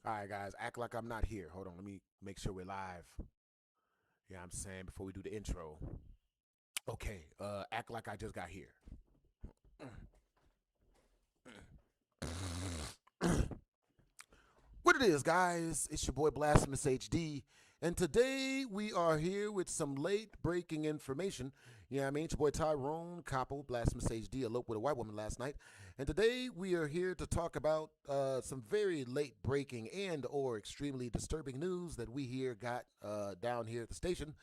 All right, guys, act like I'm not here. Hold on, let me make sure we're live. Yeah, I'm saying before we do the intro. Okay, act like I just got here. What it is, guys? It's your boy Blasphemous HD, and today we are here with some late breaking information. Yeah, I mean, it's your boy Tyrone Koppel, Blasphemous HD, eloped with a white woman last night, and today we are here to talk about some very late breaking and or extremely disturbing news that we here got down here at the station.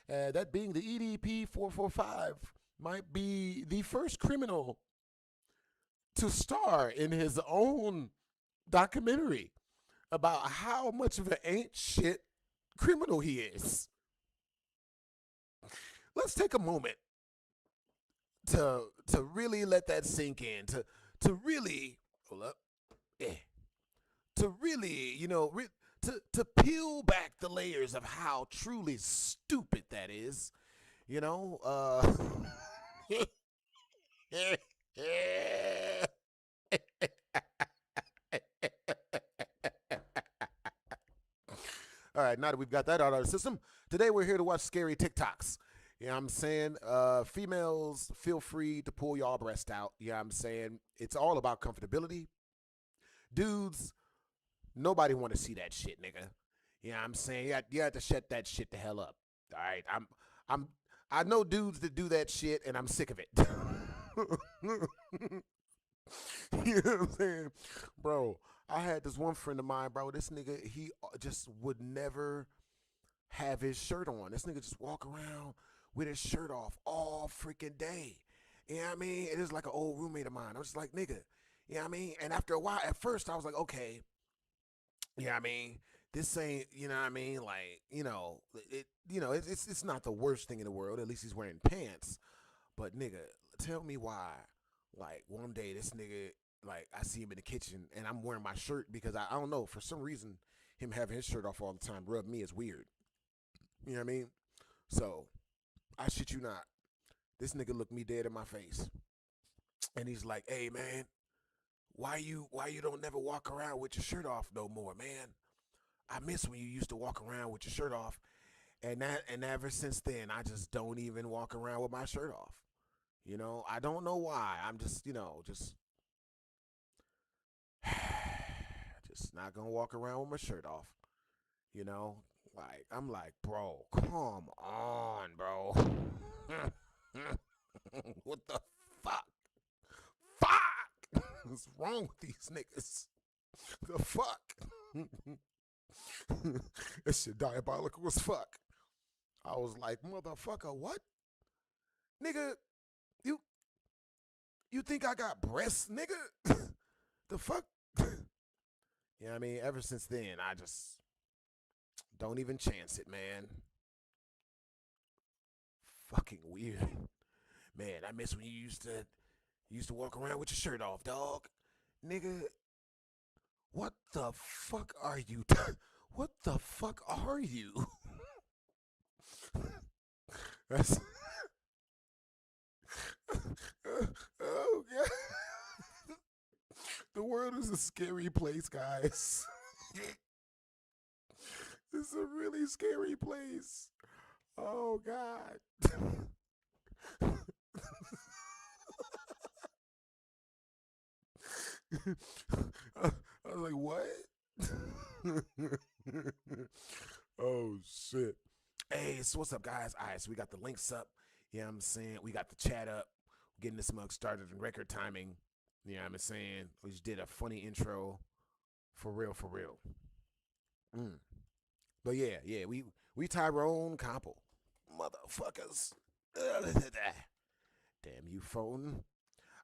That being the EDP 445 might be the first criminal to star in his own documentary about how much of an ain't shit criminal he is. Let's take a moment to really let that sink in. To really hold up, eh, to really to peel back the layers of how truly stupid that is. You know, All right, now that we've got that out of our system, today we're here to watch scary TikToks. You know what I'm saying? Females, feel free to pull y'all breast out. You know what I'm saying? It's all about comfortability. Dudes, nobody want to see that shit, nigga. You know what I'm saying? You have to shut that shit the hell up. All right, I'm, I know dudes that do that shit, and I'm sick of it. You know what I'm saying? Bro, I had this one friend of mine, bro. This nigga, he just would never have his shirt on. This nigga just walk around with his shirt off all freaking day. You know what I mean? It is like an old roommate of mine. I was just like, nigga, you know what I mean? And after a while, at first, I was like, okay, you know what I mean? This ain't, you know what I mean? Like, it's not the worst thing in the world. At least he's wearing pants. But nigga, tell me why. Like one day, this nigga, like I see him in the kitchen, and I'm wearing my shirt because I don't know, for some reason, him having his shirt off all the time rubbed me as weird. You know what I mean? So I shit you not. This nigga looked me dead in my face, and he's like, "Hey man, why you don't never walk around with your shirt off no more, man? I miss when you used to walk around with your shirt off." And ever since then, I just don't even walk around with my shirt off. You know, I don't know why. I'm just, just not gonna walk around with my shirt off. You know, like I'm like, bro, come on, bro. What the fuck? Fuck! What's wrong with these niggas? The fuck? This shit diabolical as fuck. I was like, motherfucker, what? Nigga, you you think I got breasts, nigga? The fuck? You know what I mean? Ever since then, I just don't even chance it, man. Fucking weird. Man, I miss when you used to walk around with your shirt off, dog. Nigga, what the fuck are you? What the fuck are you? That's oh god. The world is a scary place, guys. This is a really scary place. Oh god. I was like, what? Oh shit. Hey, so what's up, guys? All right, so we got the links up. You know what I'm saying? We got the chat up. Getting this mug started in record timing. You know what I'm saying? We just did a funny intro. For real, for real. Mm. But yeah, we Tyrone Koppel. Motherfuckers. Damn you, phone.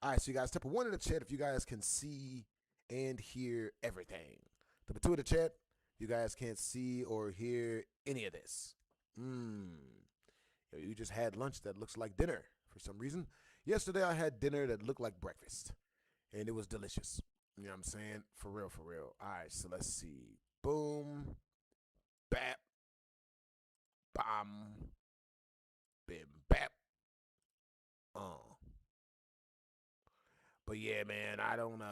All right, so you guys, type a one in the chat if you guys can see and hear everything. Type a two in the chat if you guys can't see or hear any of this. Mmm. You just had lunch that looks like dinner for some reason. Yesterday I had dinner that looked like breakfast, and it was delicious. You know what I'm saying? For real, for real. All right, so let's see. Boom, bap, bam, bim, bap. Uh. But yeah, man, I don't.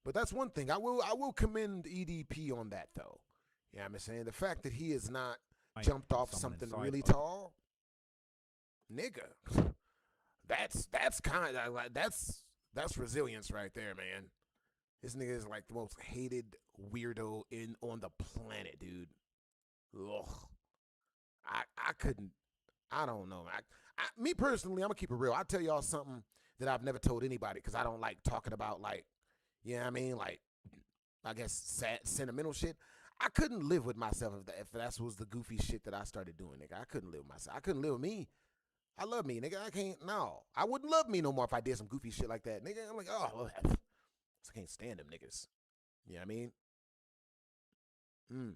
But that's one thing. I will commend EDP on that though. Yeah, I'm saying the fact that he has not jumped off something really tall, nigga. That's kind of like that's resilience right there, man. This nigga is like the most hated weirdo on the planet, dude. Ugh. I couldn't. I don't know. Me personally, I'm gonna keep it real. I'll tell y'all something that I've never told anybody because I don't like talking about like, you know what I mean, like I guess sad, sentimental shit. I couldn't live with myself if that was the goofy shit that I started doing, nigga. I couldn't live with myself. I couldn't live with me. I love me, nigga. I can't. No, I wouldn't love me no more if I did some goofy shit like that, nigga. I'm like, oh, I can't stand them niggas. You know what I mean? Mm.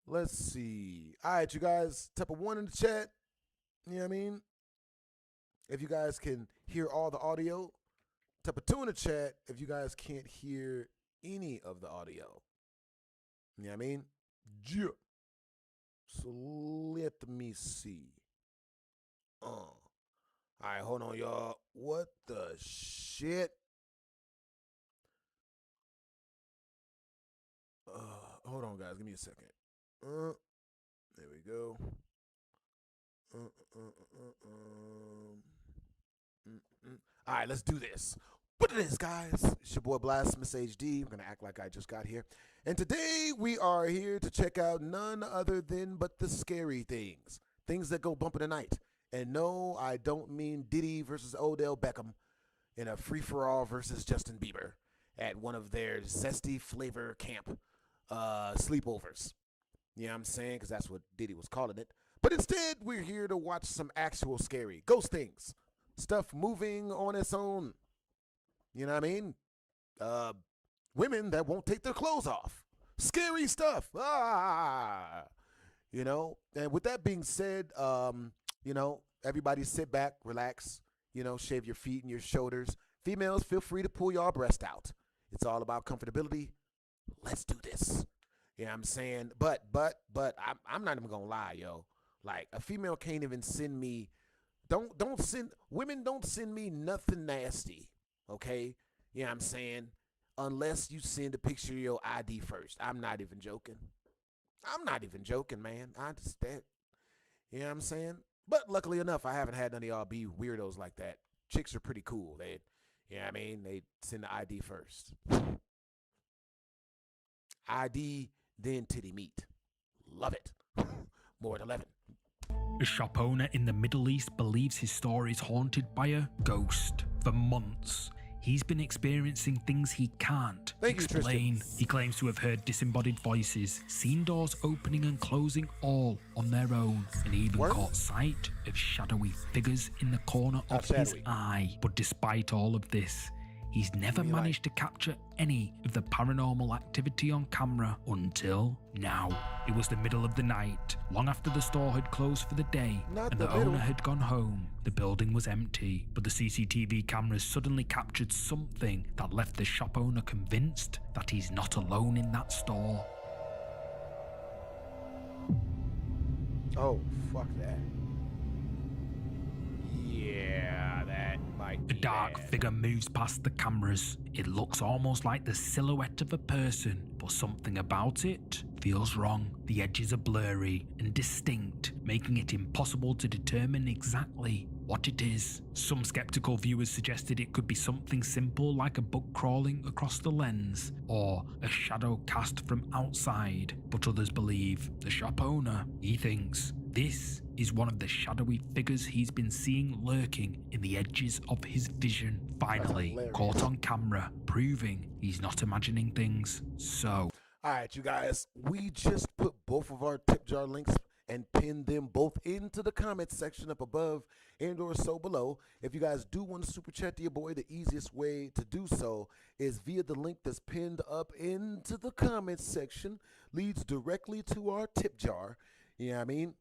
Let's see. All right, you guys. Type of 1 in the chat. You know what I mean? If you guys can hear all the audio. Type of 2 in the chat if you guys can't hear any of the audio. You know what I mean? Yeah. So let me see. All right, hold on, y'all. What the shit? Hold on, guys. Give me a second. There we go. All right, let's do this. What it is, guys? It's your boy Blasphemous HD. I'm gonna act like I just got here, and today we are here to check out none other than but the scary things that go bump in the night. And no, I don't mean Diddy versus Odell Beckham in a free-for-all versus Justin Bieber at one of their zesty flavor camp sleepovers. You know what I'm saying? Because that's what Diddy was calling it. But instead, we're here to watch some actual scary ghost things. Stuff moving on its own. You know what I mean? Women that won't take their clothes off. Scary stuff. You know? And with that being said, you know, everybody sit back, relax, you know, shave your feet and your shoulders. Females, feel free to pull your breast out. It's all about comfortability. Let's do this. You know what I'm saying? But I'm not even gonna lie, yo. Like a female can't even send me women don't send me nothing nasty. Okay? You know what I'm saying? Unless you send a picture of your ID first. I'm not even joking. I'm not even joking, man. I understand. You know what I'm saying? But luckily enough, I haven't had none of y'all be weirdos like that. Chicks are pretty cool. You know what I mean? They send the ID first. ID, then titty meat. Love it. More than 11. A shop owner in the Middle East believes his store is haunted by a ghost. For months, he's been experiencing things he can't explain. He claims to have heard disembodied voices, seen doors opening and closing all on their own, and even caught sight of shadowy figures in the corner of his eye. But despite all of this, he's never managed to capture any of the paranormal activity on camera until now. It was the middle of the night, long after the store had closed for the day and the owner had gone home. The building was empty, but the CCTV cameras suddenly captured something that left the shop owner convinced that he's not alone in that store. Oh, fuck that. Yeah, that might be A dark figure moves past the cameras. It looks almost like the silhouette of a person, but something about it feels wrong. The edges are blurry and distinct, making it impossible to determine exactly what it is. Some skeptical viewers suggested it could be something simple like a bug crawling across the lens, or a shadow cast from outside, but others believe the shop owner, he thinks this is one of the shadowy figures he's been seeing lurking in the edges of his vision, finally caught on camera, proving he's not imagining things. So, alright, you guys, we just put both of our tip jar links and pinned them both into the comments section up above and or so below. If you guys do want to super chat to your boy, the easiest way to do so is via the link that's pinned up into the comments section. Leads directly to our tip jar. You know what I mean?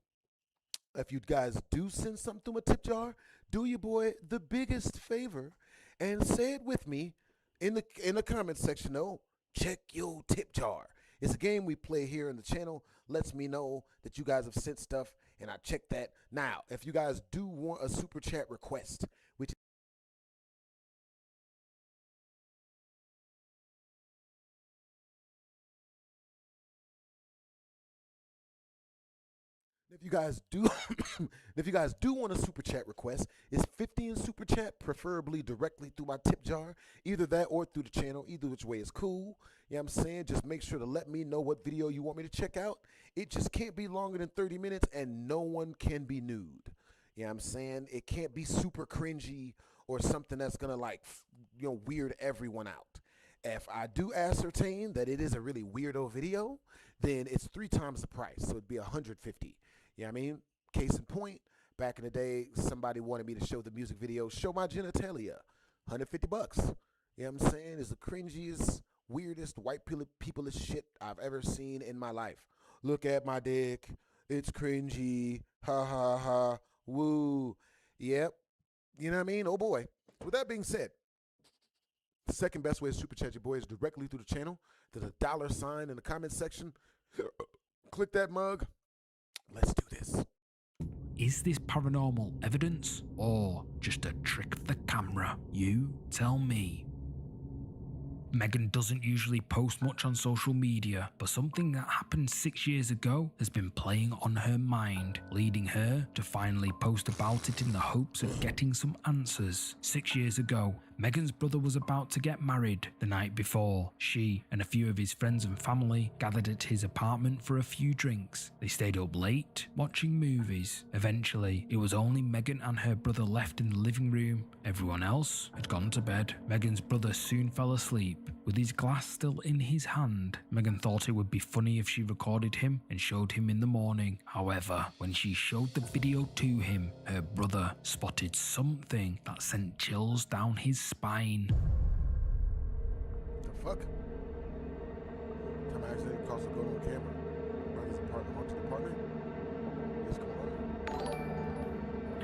If you guys do send something through a tip jar, do your boy the biggest favor and say it with me in the comment section. No, check your tip jar. It's a game we play here in the channel. Lets me know that you guys have sent stuff, and I check that. Now, if you guys do want a super chat request, which If you guys do, if you guys do want a super chat request, it's 50 in super chat, preferably directly through my tip jar. Either that or through the channel. Either which way is cool. You know what I'm saying? Just make sure to let me know what video you want me to check out. It just can't be longer than 30 minutes, and no one can be nude. You know what I'm saying? It can't be super cringy or something that's gonna like, weird everyone out. If I do ascertain that it is a really weirdo video, then it's 3 times the price. So it'd be 150. You know what I mean? Case in point, back in the day, somebody wanted me to show the music video, Show My Genitalia, $150. You know what I'm saying? It's the cringiest, weirdest, white people-ish shit I've ever seen in my life. Look at my dick. It's cringy. Ha ha ha. Woo. Yep. You know what I mean? Oh boy. With that being said, the second best way to super chat your boy is directly through the channel. There's a $sign in the comment section. Click that mug. Let's do this. Is this paranormal evidence or just a trick of the camera? You tell me. Megan doesn't usually post much on social media, but something that happened 6 years ago has been playing on her mind, leading her to finally post about it in the hopes of getting some answers. 6 years ago, Megan's brother was about to get married. The night before, she and a few of his friends and family gathered at his apartment for a few drinks. They stayed up late, watching movies. Eventually, it was only Megan and her brother left in the living room. Everyone else had gone to bed. Megan's brother soon fell asleep, with his glass still in his hand. Megan thought it would be funny if she recorded him and showed him in the morning. However, when she showed the video to him, her brother spotted something that sent chills down his spine. The fuck? Time I accidentally caused a go on camera. Brother's apartment, haunted apartment. What's going on?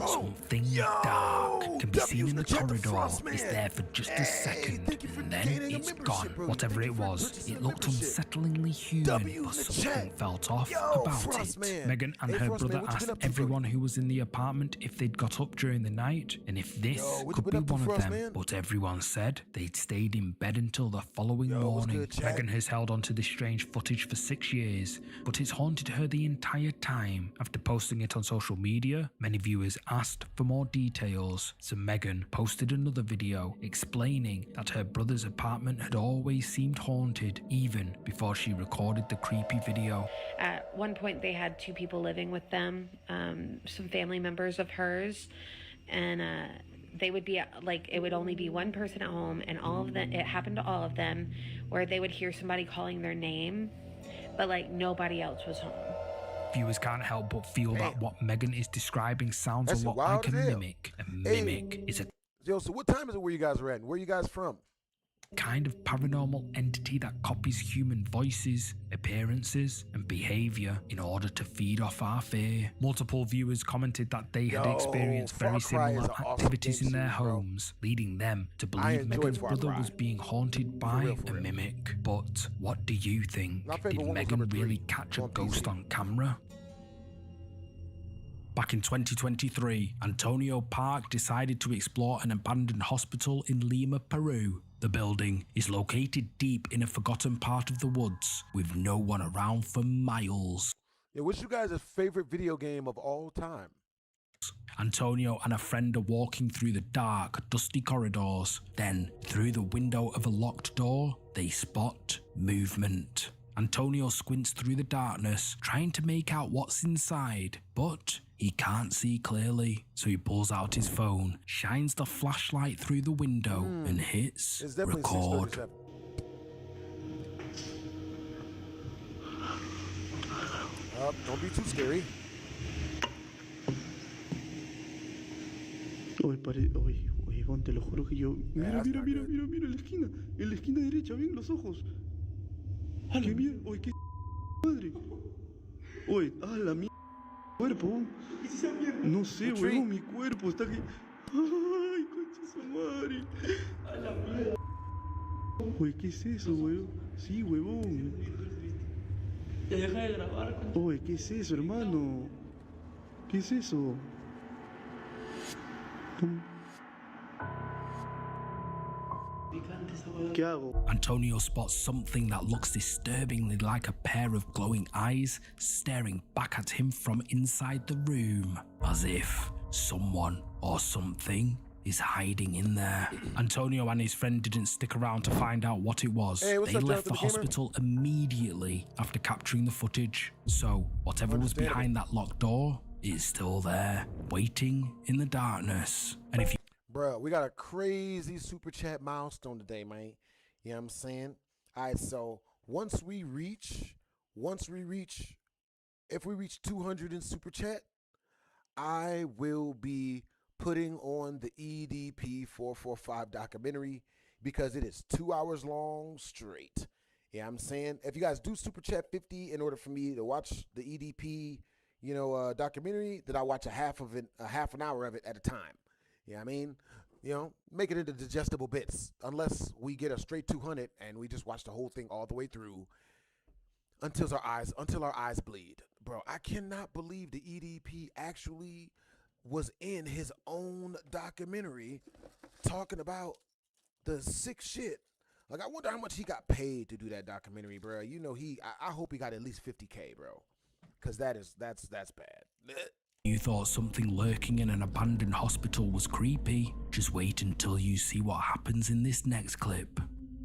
Something dark can be seen in the corridor. It's there for just a second, and then it's gone. Whatever it was, it looked unsettlingly human, but something felt off about it. Megan and her brother asked everyone who was in the apartment if they'd got up during the night, and if this could be one of them, but everyone said they'd stayed in bed until the following morning. Megan has held onto this strange footage for 6 years, but it's haunted her the entire time. After posting it on social media, many viewers asked for more details, so Megan posted another video explaining that her brother's apartment had always seemed haunted even before she recorded the creepy video. At one point they had 2 people living with them, some family members of hers, and they would be like, it would only be one person at home, and all of them, it happened to all of them, where they would hear somebody calling their name, but like nobody else was home. Viewers can't help but feel that what Megan is describing sounds a lot like a mimic. A mimic is a so what time is it where you guys are at? Where are you guys from? Kind of paranormal entity that copies human voices, appearances, and behavior in order to feed off our fear. Multiple viewers commented that they had experienced very similar activities in their homes, leading them to believe Megan's brother was being haunted by a mimic. But what do you think? Did Megan really catch a ghost on camera? Back in 2023, Antonio Park decided to explore an abandoned hospital in Lima, Peru. The building is located deep in a forgotten part of the woods, with no one around for miles. Yeah, what's you guys' favorite video game of all time? Antonio and a friend are walking through the dark, dusty corridors. Then, through the window of a locked door, they spot movement. Antonio squints through the darkness, trying to make out what's inside, but he can't see clearly, so he pulls out his phone, shines the flashlight through the window, and hits record. Don't be too scary. Oye, Juan, te lo juro que yo... Mira en la esquina derecha, ven los ojos. ¿Qué mierda? Oye, qué madre. Oye, la mierda. Cuerpo. No sé, huevón, mi cuerpo está aquí. Ay, concha su madre. A la mierda. Oye, ¿qué es eso, huevón? Sí, huevón. Ya deja de grabar, concha. Oye, ¿qué es eso, hermano? ¿Qué es eso? Picante esa ¿Qué hago? Antonio spots something that looks disturbingly like a pair of glowing eyes staring back at him from inside the room, as if someone or something is hiding in there. Antonio and his friend didn't stick around to find out what it was. Hey, they left the hospital immediately after capturing the footage. So whatever was behind that locked door is still there, waiting in the darkness. And if you Bro, we got a crazy super chat milestone today, man. You know what I'm saying? All right, so if we reach 200 in super chat, I will be putting on the EDP 445 documentary because it is 2 hours long straight. Yeah, I'm saying if you guys do super chat 50 in order for me to watch the EDP, documentary, then I watch a half an hour of it at a time. You know what I mean? Make it into digestible bits. Unless we get a straight 200 and we just watch the whole thing all the way through until our eyes bleed. Bro, I cannot believe the EDP actually was in his own documentary talking about the sick shit. Like, I wonder how much he got paid to do that documentary, bro. I hope he got at least 50K, bro. Cause that's bad. You thought something lurking in an abandoned hospital was creepy? Just wait until you see what happens in this next clip.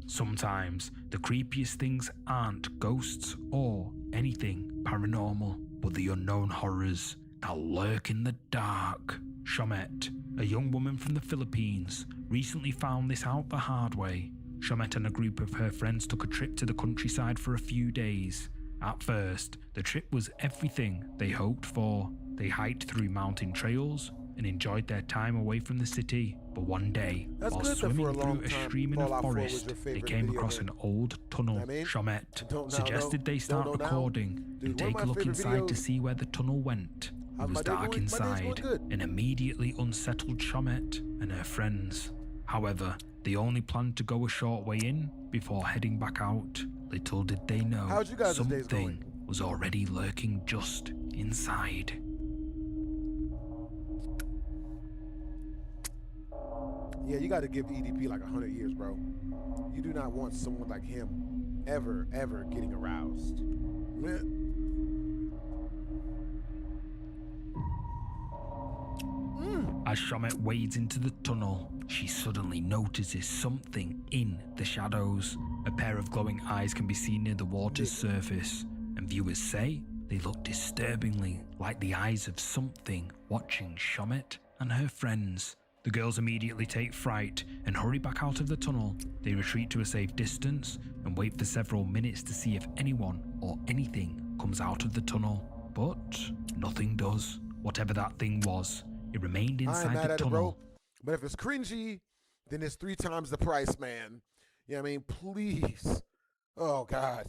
Sometimes the creepiest things aren't ghosts or anything paranormal, but the unknown horrors that lurk in the dark. Chomet, a young woman from the Philippines, recently found this out the hard way. Chomet and a group of her friends took a trip to the countryside for a few days. At first, the trip was everything they hoped for. They hiked through mountain trails and enjoyed their time away from the city. But one day, while swimming through a stream in a forest, they came across an old tunnel. Chomet suggested they start recording and take a look inside to see where the tunnel went. It was dark inside and immediately unsettled Chomet and her friends. However, they only planned to go a short way in before heading back out. Little did they know something was already lurking just inside. Yeah, you got to give EDP like 100 years, bro. You do not want someone like him ever getting aroused. As Chomet wades into the tunnel, she suddenly notices something in the shadows. A pair of glowing eyes can be seen near the water's surface, and viewers say they look disturbingly like the eyes of something watching Chomet and her friends. The girls immediately take fright and hurry back out of the tunnel. They retreat to a safe distance and wait for several minutes to see if anyone or anything comes out of the tunnel. But nothing does. Whatever that thing was, it remained inside the tunnel. But if it's cringy, then it's 3 times the price, man. You know what I mean? Please. Oh, God.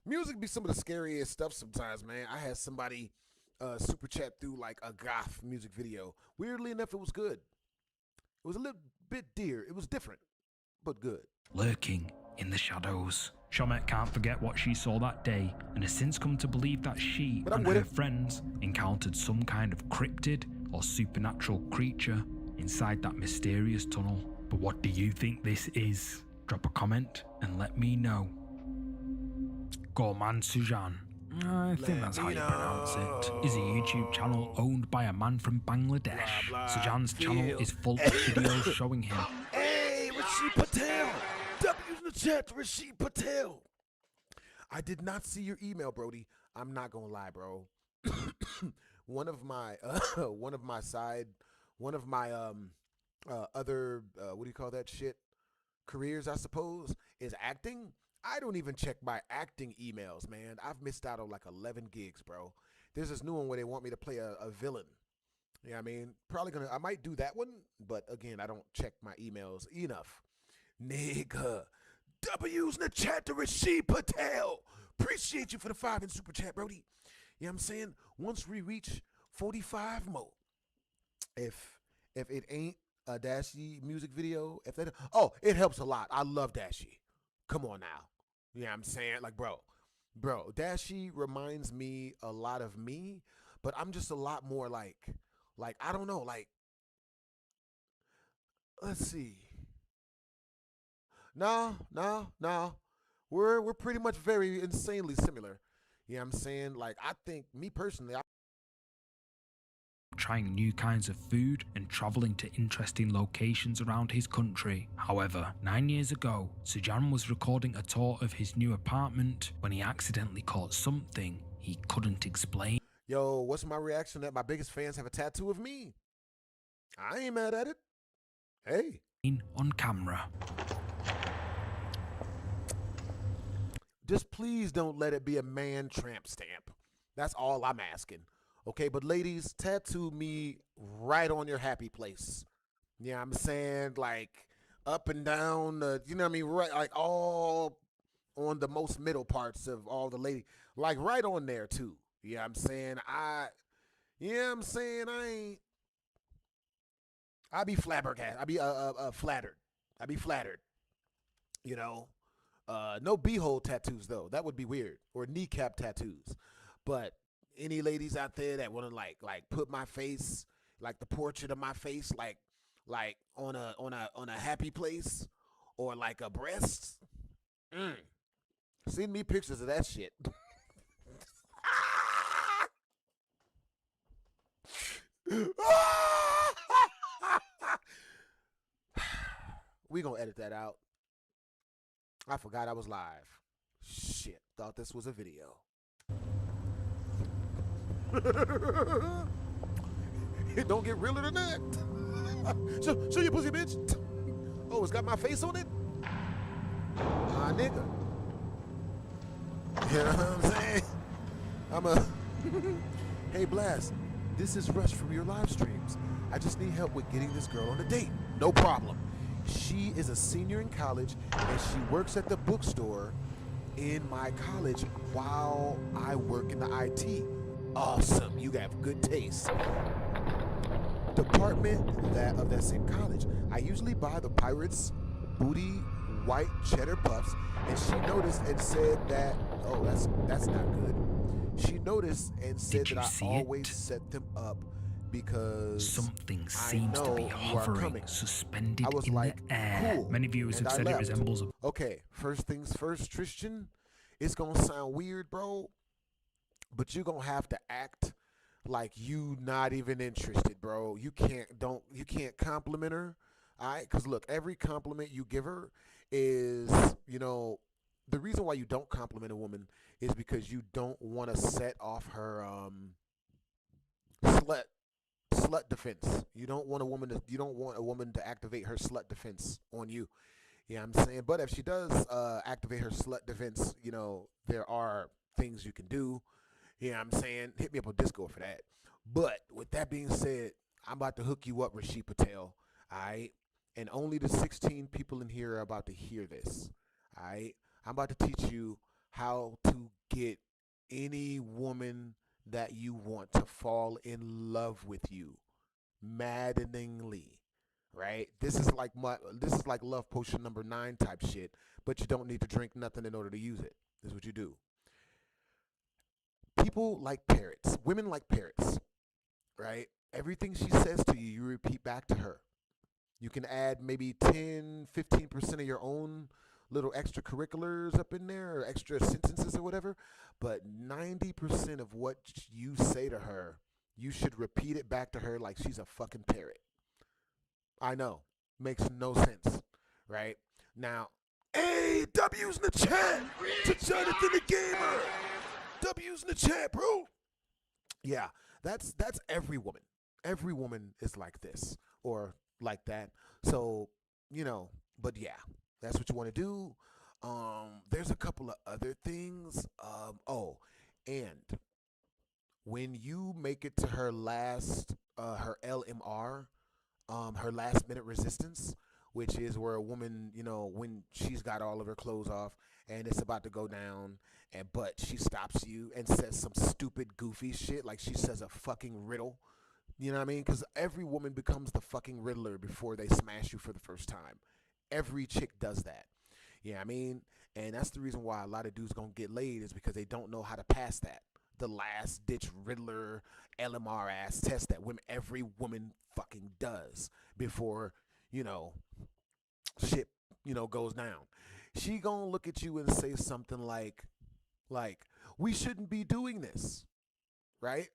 Music be some of the scariest stuff sometimes, man. I had somebody super chat through like a goth music video. Weirdly enough, it was good. It was a little bit dear. It was different, but good. Lurking in the shadows. Chomet can't forget what she saw that day and has since come to believe that she and her friends encountered some kind of cryptid or supernatural creature inside that mysterious tunnel. But what do you think this is? Drop a comment and let me know. Gorman Sujan, I think that's how you pronounce it, is a YouTube channel owned by a man from Bangladesh. Sujan's channel is full of videos showing him. Hey, Rashid Patel! W's in the chat, Rashid Patel! I did not see your email, Brody. I'm not gonna lie, bro. One of my other, what do you call that shit? Careers, I suppose, is acting. I don't even check my acting emails, man. I've missed out on like 11 gigs, bro. There's this new one where they want me to play a villain. You know what I mean? I might do that one, but again, I don't check my emails enough. Nigga. W's in the chat to Rashid Patel. Appreciate you for the 5 in super chat, Brody. You know what I'm saying? Once we reach 45 more, if it ain't a Dashie music video, it helps a lot. I love Dashie. Come on now. You know what I'm saying? Like, bro, Dashie reminds me a lot of me, but I'm just a lot more like, I don't know, like, let's see. No. We're pretty much very insanely similar. You know what I'm saying? Like, I think, me personally, trying new kinds of food and traveling to interesting locations around his country. However, 9 years ago, Sujan was recording a tour of his new apartment when he accidentally caught something he couldn't explain. Yo, what's my reaction that my biggest fans have a tattoo of me? I ain't mad at it. Hey. On camera. Just please don't let it be a man tramp stamp. That's all I'm asking. Okay, but ladies, tattoo me right on your happy place. Yeah, I'm saying, like, up and down, you know what I mean? Right, like, all on the most middle parts of all the lady, like, right on there, too. Yeah, I'm saying, I be flabbergasted. I be flattered. I be flattered. You know, no beehole tattoos though. That would be weird. Or kneecap tattoos. But any ladies out there that want to like put my face, like the portrait of my face, like on a happy place, or like a breast. Send me pictures of that shit. We gonna edit that out. I forgot I was live. Shit, thought this was a video. It don't get realer than that. Show your pussy, bitch. Oh, it's got my face on it? Ah, nigga. You know what I'm saying? Hey, Blast, this is Rush from your live streams. I just need help with getting this girl on a date. No problem. She is a senior in college, and she works at the bookstore in my college while I work in the IT. Awesome. You have good taste. Department of that same college. I usually buy the Pirates Booty white cheddar puffs, and she noticed and said that, oh, that's not good. She noticed and said that I always set them up because something seems to be hovering, suspended I was in like, the air. cool. Many viewers have said it resembles a... Okay, first things first, Tristan. It's gonna sound weird, bro, but you're gonna have to act like you not even interested, bro. You can't compliment her, all right? Because look, every compliment you give her is, you know, the reason why you don't compliment a woman is because you don't want to set off her slut defense. You don't want a woman to activate her slut defense on you. Yeah, I'm saying, but if she does activate her slut defense, you know, there are things you can do. Yeah, I'm saying, hit me up on Discord for that. But with that being said, I'm about to hook you up, Rashid Patel. All right, and only the 16 people in here are about to hear this. All right, I'm about to teach you how to get any woman that you want to fall in love with you, maddeningly, right? This is like love potion number 9 type shit, but you don't need to drink nothing in order to use it. This is what you do. People like parrots. Women like parrots, right? Everything she says to you, you repeat back to her. You can add maybe 10, 15% of your own little extracurriculars up in there, or extra sentences or whatever, but 90% of what you say to her, you should repeat it back to her like she's a fucking parrot. I know, makes no sense, right? Now, hey, W's in the chat to Jonathan the Gamer. W's in the chat, bro. Yeah, that's every woman. Every woman is like this or like that. So, you know, but yeah, that's what you want to do. There's a couple of other things. And when you make it to her last, her LMR, her last minute resistance, which is where a woman, you know, when she's got all of her clothes off and it's about to go down, but she stops you and says some stupid, goofy shit, like she says a fucking riddle. You know what I mean? Because every woman becomes the fucking Riddler before they smash you for the first time. Every chick does that. Yeah, you know what I mean? And that's the reason why a lot of dudes gonna get laid, is because they don't know how to pass that. The last ditch Riddler LMR ass test that every woman fucking does before, you know, shit, goes down. She gonna look at you and say something like, we shouldn't be doing this, right?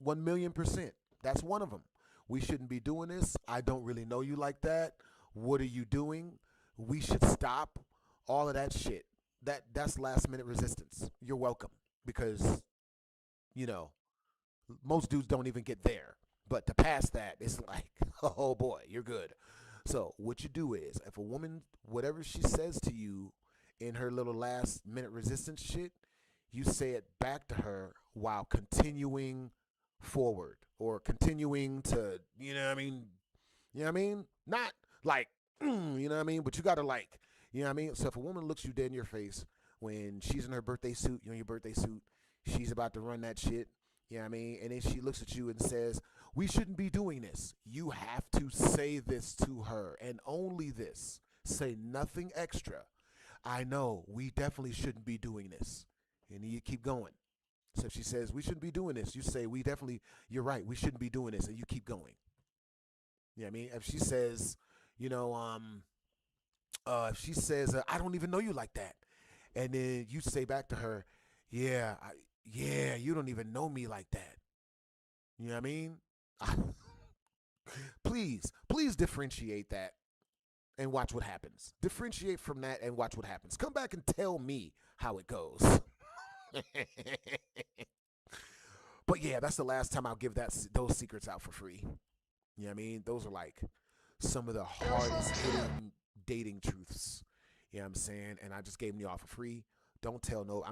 1,000,000%. That's one of them. We shouldn't be doing this. I don't really know you like that. What are you doing? We should stop. All of that shit. That's last minute resistance. You're welcome. Because, most dudes don't even get there. But to pass that, it's like, oh boy, you're good. So what you do is, if a woman, whatever she says to you in her little last minute resistance shit, you say it back to her while continuing forward or continuing to, you know what I mean? Not like, you know what I mean? But you got to like, you know what I mean? So if a woman looks you dead in your face when she's in her birthday suit, you're in your birthday suit, she's about to run that shit, you know what I mean? And then she looks at you and says, we shouldn't be doing this. You have to say this to her and only this. Say nothing extra. I know we definitely shouldn't be doing this. And you keep going. So if she says, we shouldn't be doing this, you say, you're right, we shouldn't be doing this, and you keep going. You know what I mean? If she says, I don't even know you like that. And then you say back to her, yeah, you don't even know me like that. You know what I mean? Please differentiate that and watch what happens. Differentiate from that and watch what happens. Come back and tell me how it goes. But yeah, that's the last time I'll give those secrets out for free. You know what I mean? Those are like some of the hardest hitting dating truths. You know what I'm saying? And I just gave them to y'all for free. Don't tell no,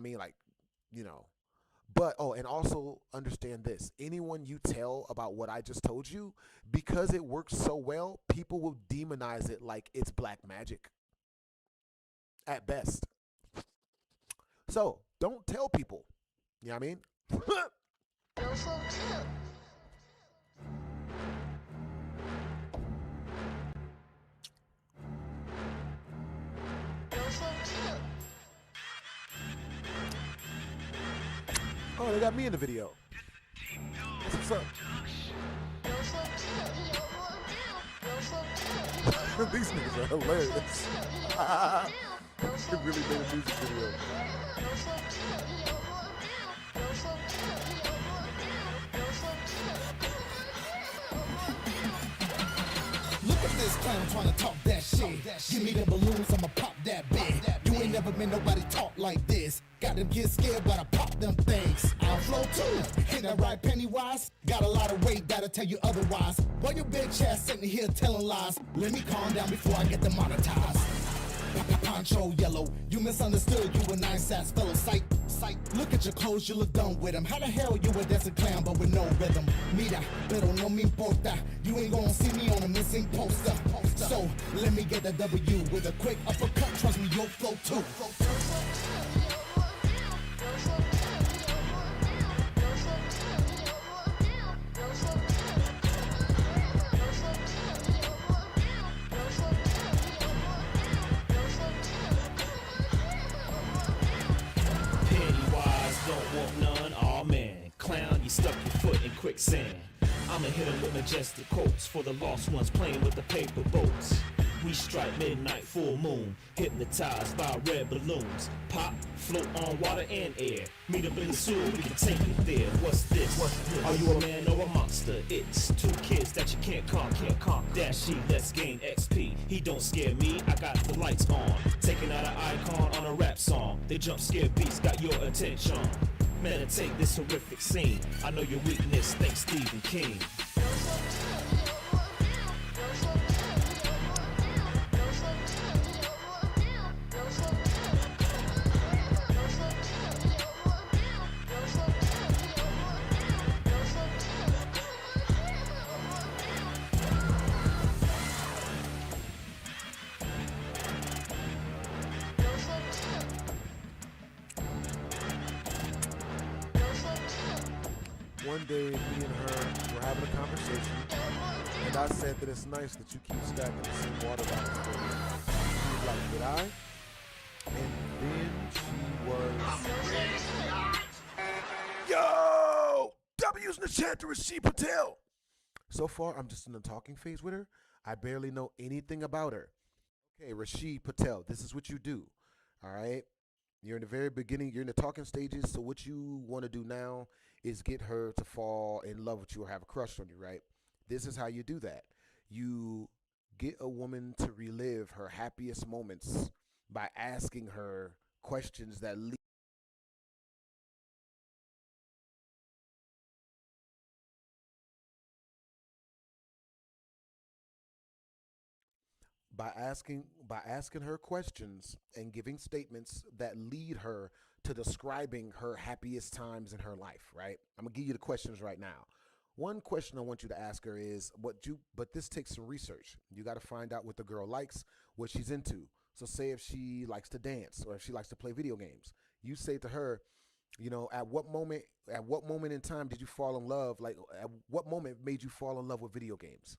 But, and also understand this. Anyone you tell about what I just told you, because it works so well, people will demonize it like it's black magic. At best. So, don't tell people. You know what I mean? Oh, they got me in the video. What's up? These niggas are hilarious. They really made a music video. Look at this clown trying to talk that shit. Give me the balloons, I'ma pop that big. You ain't never been nobody talk like this. Got them get scared, but I pop them things. I'll flow too. Ain't that right, Pennywise? Got a lot of weight that'll tell you otherwise. Why your bitch ass sitting here telling lies? Let me calm down before I get demonetized. Poncho yellow, you misunderstood, you a nice ass fellow. Sight. Look at your clothes, you look done with them. How the hell you a dancing clown but with no rhythm? Mira, pero no me importa. You ain't gonna see me on a missing poster. So let me get the W with a quick uppercut. Trust me, you'll flow too. Stuck your foot in quicksand. I'ma hit him with majestic quotes for the lost ones playing with the paper boats. We strike midnight, full moon, hypnotized by red balloons. Pop, float on water and air. Meet up in the sewer, we can take it there. What's this? Are you a man or a monster? It's two kids that you can't conquer. Dashy, let's gain XP. He don't scare me, I got the lights on. Taking out an icon on a rap song. They jump scare beats, got your attention. Meditate this horrific scene. I know your weakness, thanks Stephen King. One day, me and her were having a conversation, and I said that it's nice that you keep stacking the same water bottles for me. She was like, did I? And then she was... Yo! W's in the chat to Rasheed Patel! So far, I'm just in the talking phase with her. I barely know anything about her. Okay, Rashid Patel, this is what you do. All right. You're in the very beginning, you're in the talking stages. So what you want to do now is get her to fall in love with you or have a crush on you, right? This is how you do that. You get a woman to relive her happiest moments by asking her questions that lead by asking her questions and giving statements that lead her to describing her happiest times in her life, right? I'm gonna give you the questions right now. One question I want you to ask her is but this takes some research. You got to find out what the girl likes, what she's into. So say if she likes to dance or if she likes to play video games, you say to her, at what moment in time did you fall in love? Like, at what moment made you fall in love with video games?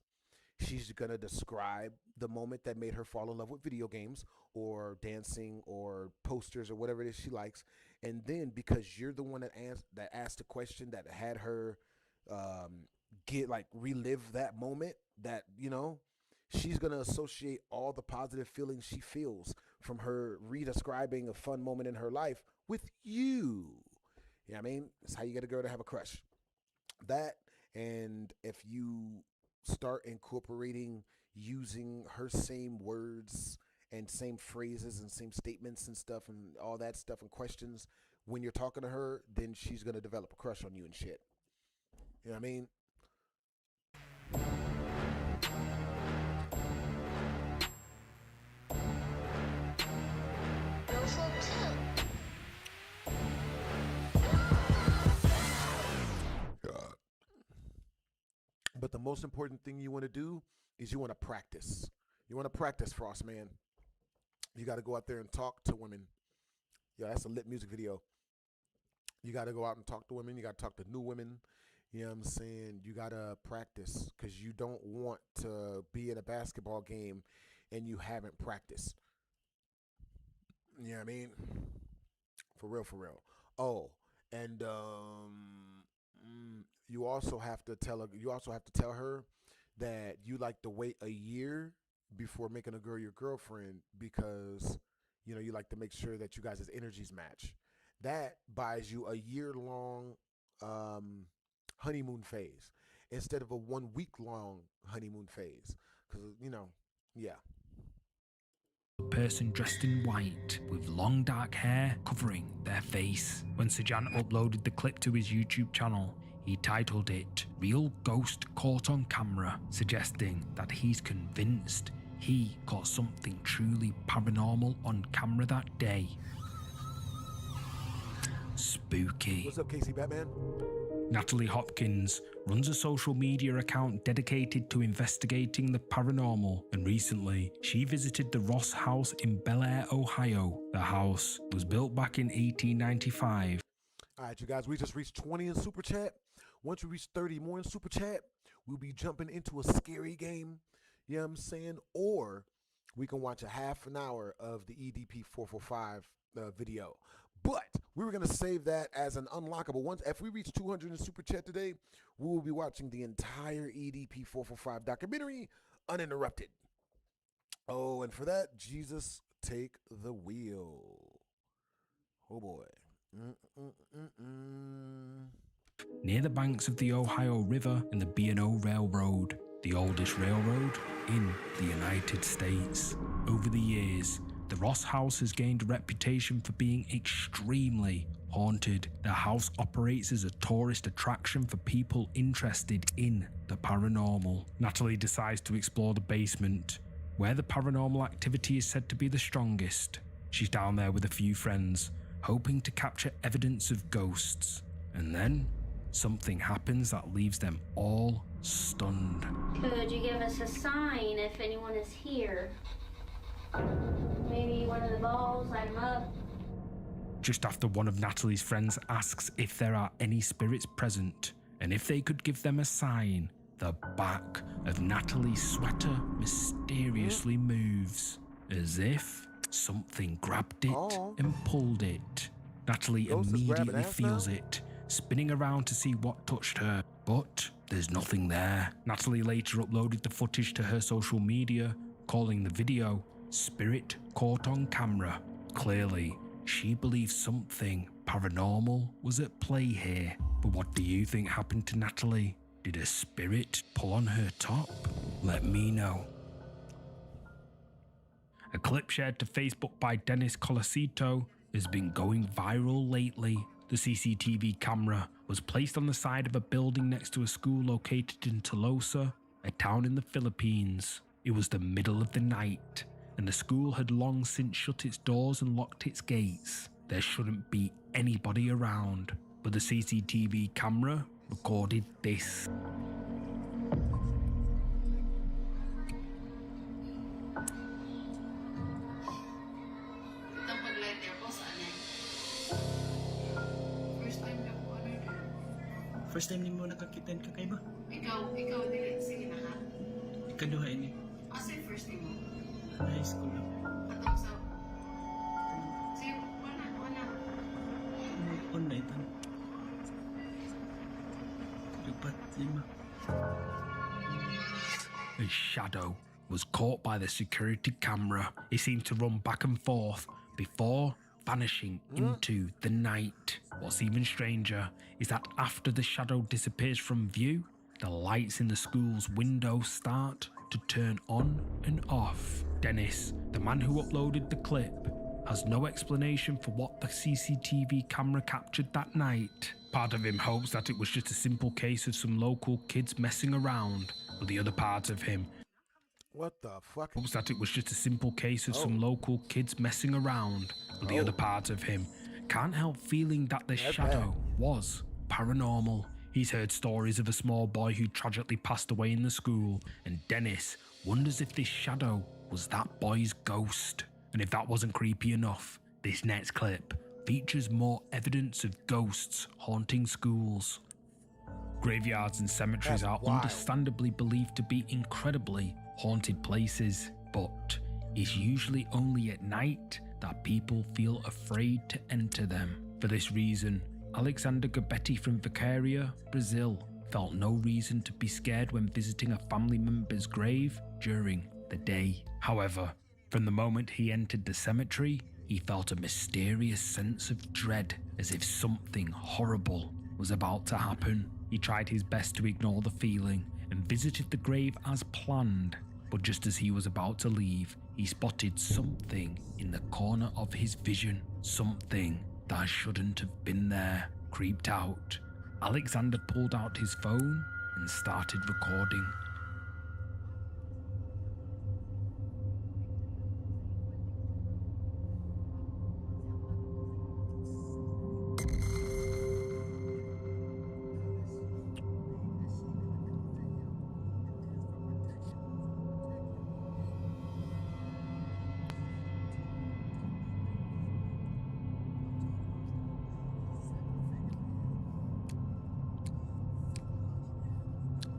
She's going to describe the moment that made her fall in love with video games or dancing or posters or whatever it is she likes. And then because you're the one that asked the question that had her relive that moment, that, she's going to associate all the positive feelings she feels from her redescribing a fun moment in her life with you. You know what I mean? That's how you get a girl to have a crush. That, and if you start incorporating using her same words and same phrases and same statements and stuff and all that stuff and questions when you're talking to her, then she's going to develop a crush on you and shit. You know what I mean? But the most important thing you want to do is you want to practice. You want to practice, Frost Man. You got to go out there and talk to women. Yo, that's a lit music video. You got to go out and talk to women. You got to talk to new women. You know what I'm saying? You got to practice because you don't want to be in a basketball game and you haven't practiced. You know what I mean? For real, for real. Oh, and you also have to tell her that you like to wait a year before making a girl your girlfriend because you like to make sure that you guys' energies match. That buys you a year-long honeymoon phase instead of a 1 week long honeymoon phase. Because yeah. Person dressed in white with long dark hair covering their face. When Sajan uploaded the clip to his YouTube channel, he titled it "Real Ghost Caught on Camera," suggesting that he's convinced he caught something truly paranormal on camera that day. Spooky. What's up, Casey Batman? Natalie Hopkins runs a social media account dedicated to investigating the paranormal, and recently she visited the Ross House in Bel Air, Ohio. The house was built back in 1895. All right, you guys, we just reached 20 in Super Chat. Once we reach 30 more in Super Chat, we'll be jumping into a scary game, you know what I'm saying? Or we can watch a half an hour of the EDP 445 video. But we were going to save that as an unlockable. Once, if we reach 200 in Super Chat today, we will be watching the entire EDP 445 documentary uninterrupted. Oh, and for that, Jesus, take the wheel. Oh, boy. Near the banks of the Ohio River and the B&O Railroad, the oldest railroad in the United States. Over the years, the Ross House has gained a reputation for being extremely haunted. The house operates as a tourist attraction for people interested in the paranormal. Natalie decides to explore the basement, where the paranormal activity is said to be the strongest. She's down there with a few friends, hoping to capture evidence of ghosts. And then, something happens that leaves them all stunned. Could you give us a sign if anyone is here? Maybe one of the balls, light them up. Just after one of Natalie's friends asks if there are any spirits present, and if they could give them a sign, the back of Natalie's sweater mysteriously moves, as if something grabbed it and pulled it. Natalie immediately feels it, spinning around to see what touched her, but there's nothing there. Natalie later uploaded the footage to her social media, calling the video spirit caught on camera. Clearly, she believes something paranormal was at play here. But what do you think happened to Natalie? Did a spirit pull on her top? Let me know. A clip shared to Facebook by Dennis Colosito has been going viral lately. The CCTV camera was placed on the side of a building next to a school located in Tolosa, a town in the Philippines. It was the middle of the night, and the school had long since shut its doors and locked its gates. There shouldn't be anybody around, but the CCTV camera recorded this. First time ni mo nakakitan ka kay ba? Ikaw dili sige na ha. Ikaduha ini. Asa yung first time mo? High school lang. Atong sa sige, wala. Online tan. Dapat 5. A shadow was caught by the security camera. It seemed to run back and forth before vanishing into the night. What's even stranger is that after the shadow disappears from view, the lights in the school's window start to turn on and off. Dennis, the man who uploaded the clip, has no explanation for what the CCTV camera captured that night. Part of him hopes that it was just a simple case of some local kids messing around, but the other part of him What the fuck? hopes that it was just a simple case of some local kids messing around, but the other part of him can't help feeling that the shadow was paranormal. He's heard stories of a small boy who tragically passed away in the school, and Dennis wonders if this shadow was that boy's ghost. And if that wasn't creepy enough, this next clip features more evidence of ghosts haunting schools. Graveyards and cemeteries are understandably believed to be incredibly haunted places, but it's usually only at night that people feel afraid to enter them. For this reason, Alexander Gabetti from Vicaria, Brazil, felt no reason to be scared when visiting a family member's grave during the day. However, from the moment he entered the cemetery, he felt a mysterious sense of dread, as if something horrible was about to happen. He tried his best to ignore the feeling and visited the grave as planned, but just as he was about to leave, he spotted something in the corner of his vision, something that shouldn't have been there. Creeped out, Alexander pulled out his phone and started recording.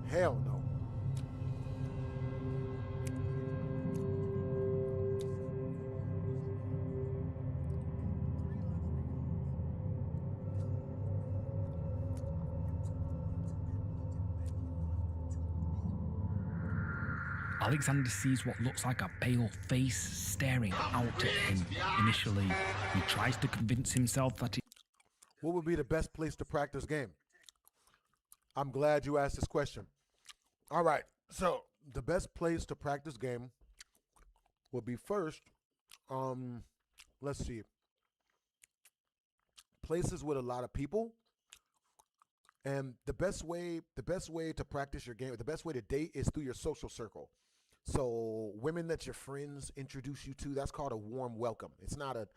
Hell no. Alexander sees what looks like a pale face staring out at him. Initially, he tries to convince himself that What would be the best place to practice game? I'm glad you asked this question. All right, so the best place to practice game would be first, let's see, places with a lot of people. And the best way to practice your game, the best way to date is through your social circle. So women that your friends introduce you to, that's called a warm welcome. It's not a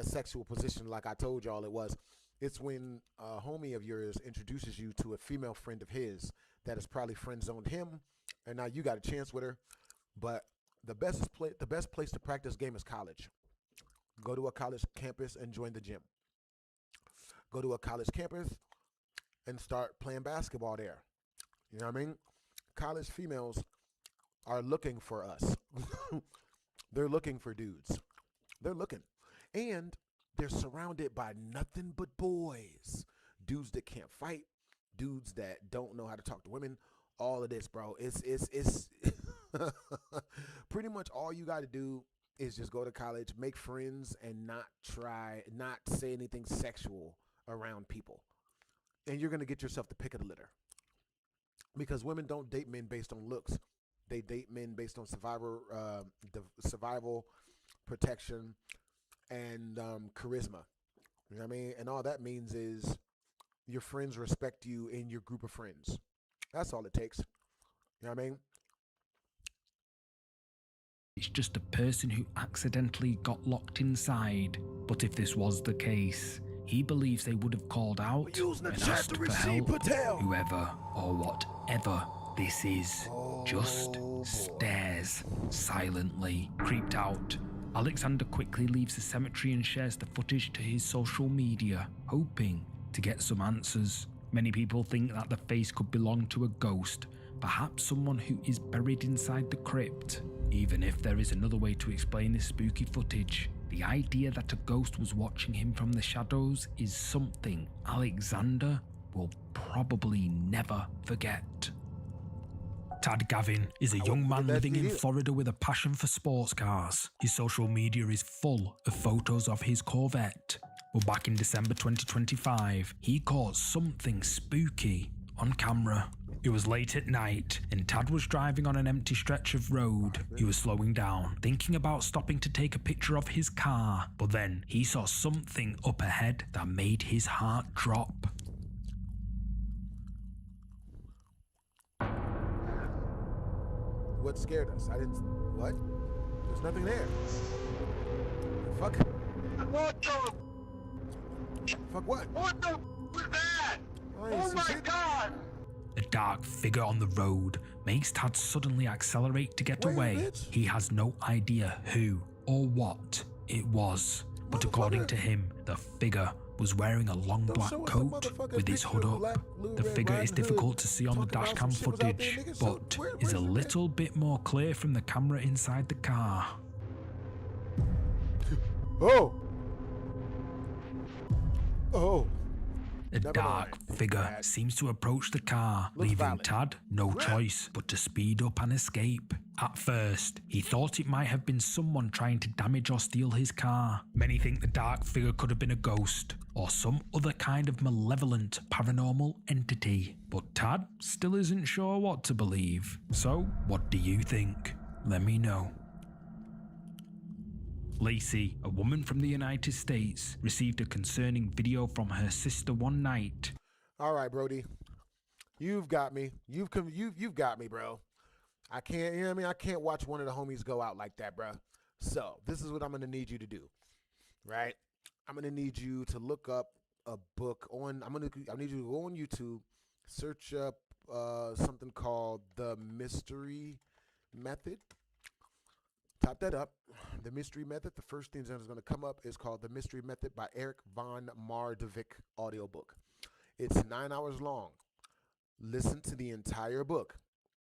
sexual position like I told y'all it was. It's when a homie of yours introduces you to a female friend of his that has probably friend-zoned him, and now you got a chance with her. But the best place to practice game is college. Go to a college campus and join the gym. Go to a college campus and start playing basketball there. You know what I mean? College females are looking for us. They're looking for dudes. They're looking. And they're surrounded by nothing but boys. Dudes that can't fight. Dudes that don't know how to talk to women. All of this, bro. It's Pretty much all you got to do is just go to college, make friends, and not say anything sexual around people. And you're going to get yourself the pick of the litter. Because women don't date men based on looks. They date men based on survival, protection, and charisma. You know what I mean? And all that means is your friends respect you in your group of friends. That's all it takes. You know what I mean? It's just a person who accidentally got locked inside. But if this was the case, he believes they would have called out and asked for help. Whoever or whatever this is just stares silently. Creeped out, Alexander quickly leaves the cemetery and shares the footage to his social media, hoping to get some answers. Many people think that the face could belong to a ghost, perhaps someone who is buried inside the crypt. Even if there is another way to explain this spooky footage, the idea that a ghost was watching him from the shadows is something Alexander will probably never forget. Tad Gavin is a young man living in Florida with a passion for sports cars. His social media is full of photos of his Corvette. But back in December 2025, he caught something spooky on camera. It was late at night, and Tad was driving on an empty stretch of road. He was slowing down, thinking about stopping to take a picture of his car, but then he saw something up ahead that made his heart drop. What scared us? What? There's nothing there. Fuck. What the? Fuck what? What the was that? Oh my God! A dark figure on the road makes Tad suddenly accelerate to get away. He has no idea who or what it was, but according to him, the figure was wearing a long black coat with his hood up. The figure is difficult to see on the dashcam footage, but is a little bit more clear from the camera inside the car. Oh! A dark figure seems to approach the car, leaving Tad no choice but to speed up and escape. At first, he thought it might have been someone trying to damage or steal his car. Many think the dark figure could have been a ghost or some other kind of malevolent paranormal entity, but Tad still isn't sure what to believe. So, what do you think? Let me know. Lacey, a woman from the United States, received a concerning video from her sister one night. All right, Brody. You've got me. You've got me, bro. I can't, you know what I mean? I can't watch one of the homies go out like that, bro. So, this is what I'm going to need you to do. Right? I'm going to need you to look up a book on I need you to go on YouTube, search up something called The Mystery Method. Type that up. The Mystery Method. The first thing that's going to come up is called The Mystery Method by Eric von Mardovic audiobook. It's 9 hours long. Listen to the entire book.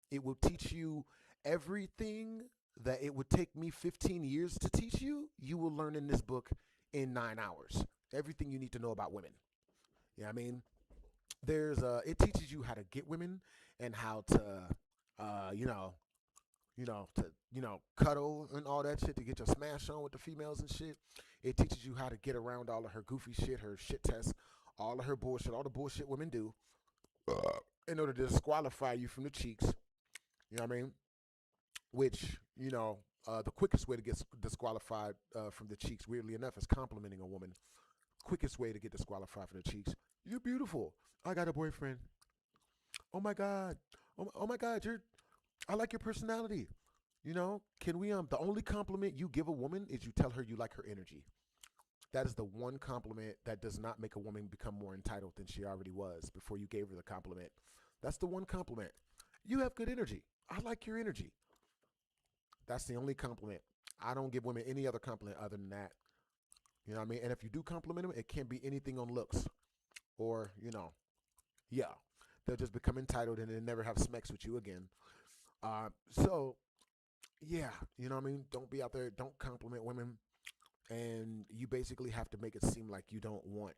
It will teach you everything that it would take me 15 years to teach you. You will learn in this book in 9 hours. Everything you need to know about women. You know what I mean? It teaches you how to get women and how to, cuddle and all that shit to get your smash on with the females and shit. It teaches you how to get around all of her goofy shit, her shit tests, all of her bullshit, all the bullshit women do in order to disqualify you from the cheeks. You know what I mean? Which, the quickest way to get disqualified from the cheeks, weirdly enough, is complimenting a woman. Quickest way to get disqualified from the cheeks. You're beautiful. I got a boyfriend. Oh my God. Oh my God, I like your personality. Can we, the only compliment you give a woman is you tell her you like her energy. That is the one compliment that does not make a woman become more entitled than she already was before you gave her the compliment. That's the one compliment. You have good energy. I like your energy. That's the only compliment. I don't give women any other compliment other than that. You know what I mean? And if you do compliment them, it can't be anything on looks. Or, they'll just become entitled and then never have sex with you again. You know what I mean? Don't be out there, don't compliment women, and you basically have to make it seem like you don't want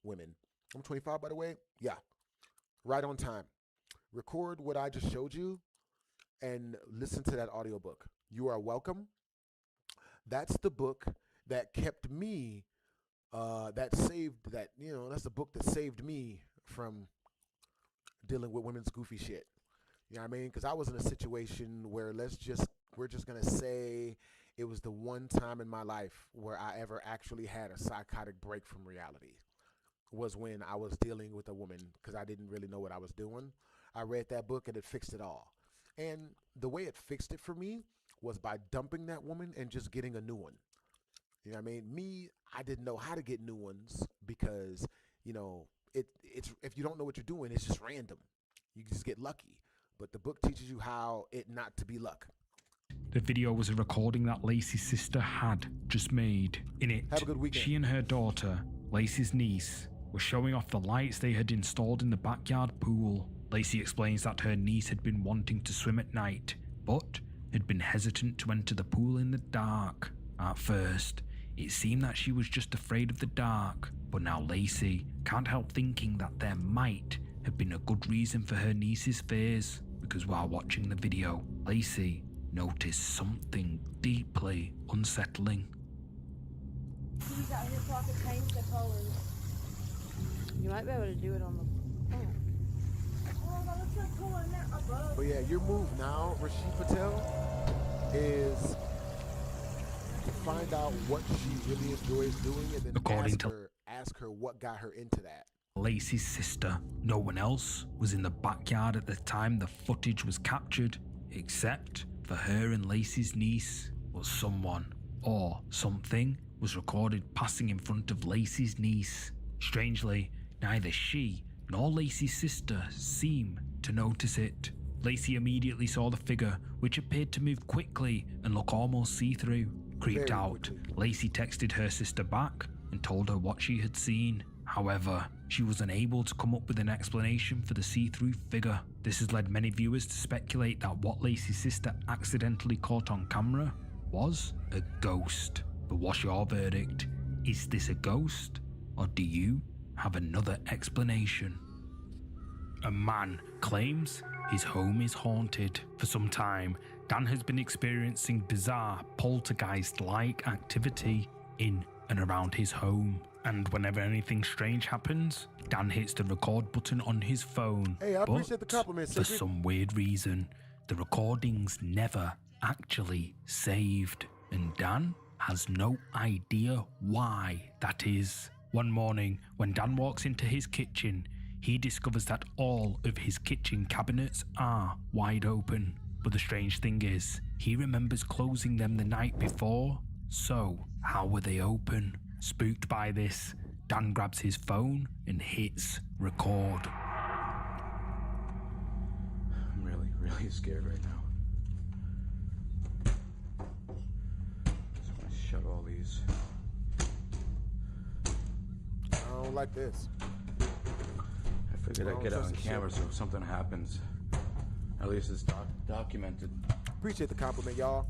women. I'm 25, by the way. Yeah, right on time. Record what I just showed you and listen to that audiobook. You Are Welcome. That's the book that kept me, that's the book that saved me from dealing with women's goofy shit. You know what I mean? Because I was in a situation where we're just going to say it was the one time in my life where I ever actually had a psychotic break from reality, was when I was dealing with a woman because I didn't really know what I was doing. I read that book and it fixed it all. And the way it fixed it for me was by dumping that woman and just getting a new one. You know what I mean? I didn't know how to get new ones because, it's if you don't know what you're doing, it's just random. You just get lucky. But the book teaches you how it not to be luck. The video was a recording that Lacey's sister had just made. In it, have a good weekend. She and her daughter, Lacey's niece, were showing off the lights they had installed in the backyard pool. Lacey explains that her niece had been wanting to swim at night, but had been hesitant to enter the pool in the dark. At first, it seemed that she was just afraid of the dark, but now Lacey can't help thinking that there might have been a good reason for her niece's fears, because while watching the video, Lacey noticed something deeply unsettling. He's out here so I can change the colors. You might be able to do it on the phone. Oh, that looks so cool in there above. But yeah, your move now, Rashid Patel, is to find out what she really enjoys doing and then ask her what got her into that. Lacey's sister. No one else was in the backyard at the time the footage was captured, except for her and Lacey's niece. But someone or something was recorded passing in front of Lacey's niece. Strangely, neither she nor Lacey's sister seem to notice it. Lacey immediately saw the figure, which appeared to move quickly and look almost see-through. Creeped out, Lacey texted her sister back and told her what she had seen. However, she was unable to come up with an explanation for the see-through figure. This has led many viewers to speculate that what Lacey's sister accidentally caught on camera was a ghost. But what's your verdict? Is this a ghost, or do you have another explanation? A man claims his home is haunted. For some time, Dan has been experiencing bizarre poltergeist-like activity in and around his home. And whenever anything strange happens, Dan hits the record button on his phone. Hey, I appreciate the compliment, for some weird reason, the recordings never actually saved. And Dan has no idea why that is. One morning, when Dan walks into his kitchen, he discovers that all of his kitchen cabinets are wide open. But the strange thing is, he remembers closing them the night before. So, how were they open? Spooked by this, Dan grabs his phone and hits record. I'm really scared right now. Just want to shut all these. I don't like this. I figured I'd get it on camera so if something happens, at least it's documented. Appreciate the compliment, y'all.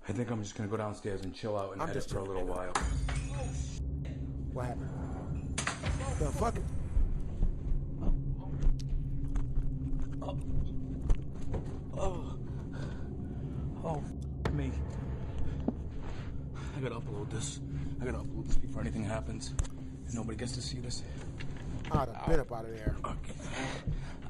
I think I'm just gonna go downstairs and chill out and edit for a little while. What happened? The fuck? Oh, me. I gotta upload this. Before anything happens. And nobody gets to see this. I'd have been up out of there. Okay.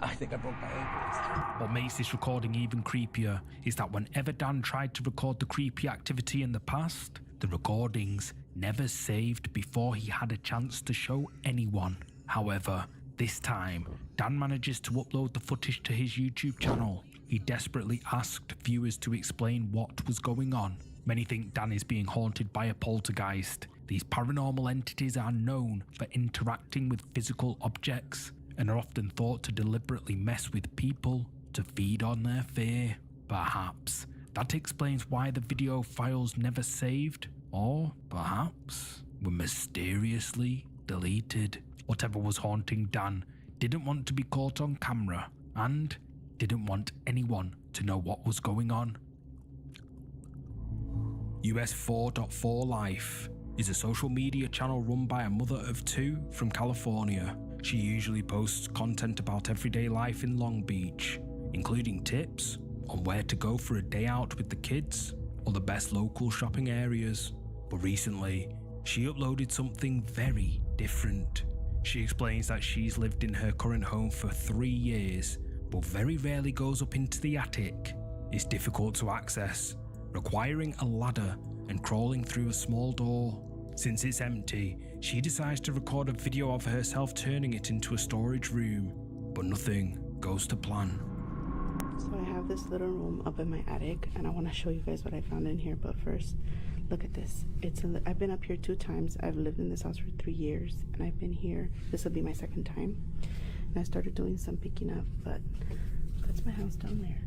I think I broke my ankles. What makes this recording even creepier is that whenever Dan tried to record the creepy activity in the past, the recordings never saved before he had a chance to show anyone. However, this time, Dan manages to upload the footage to his YouTube channel. He desperately asked viewers to explain what was going on. Many think Dan is being haunted by a poltergeist. These paranormal entities are known for interacting with physical objects and are often thought to deliberately mess with people to feed on their fear. Perhaps that explains why the video files never saved, or perhaps were mysteriously deleted. Whatever was haunting Dan didn't want to be caught on camera and didn't want anyone to know what was going on. US 4.4 Life is a social media channel run by a mother of two from California She usually posts content about everyday life in Long Beach, including tips on where to go for a day out with the kids or the best local shopping areas. But recently, she uploaded something very different. She explains that she's lived in her current home for 3 years, but very rarely goes up into the attic. It's difficult to access, requiring a ladder and crawling through a small door. Since it's empty, she decides to record a video of herself turning it into a storage room, but nothing goes to plan. So I have this little room up in my attic, and I want to show you guys what I found in here. But first, look at this. I've been up here 2 times. I've lived in this house for 3 years, and I've been here. This will be my 2nd time. And I started doing some picking up, but that's my house down there.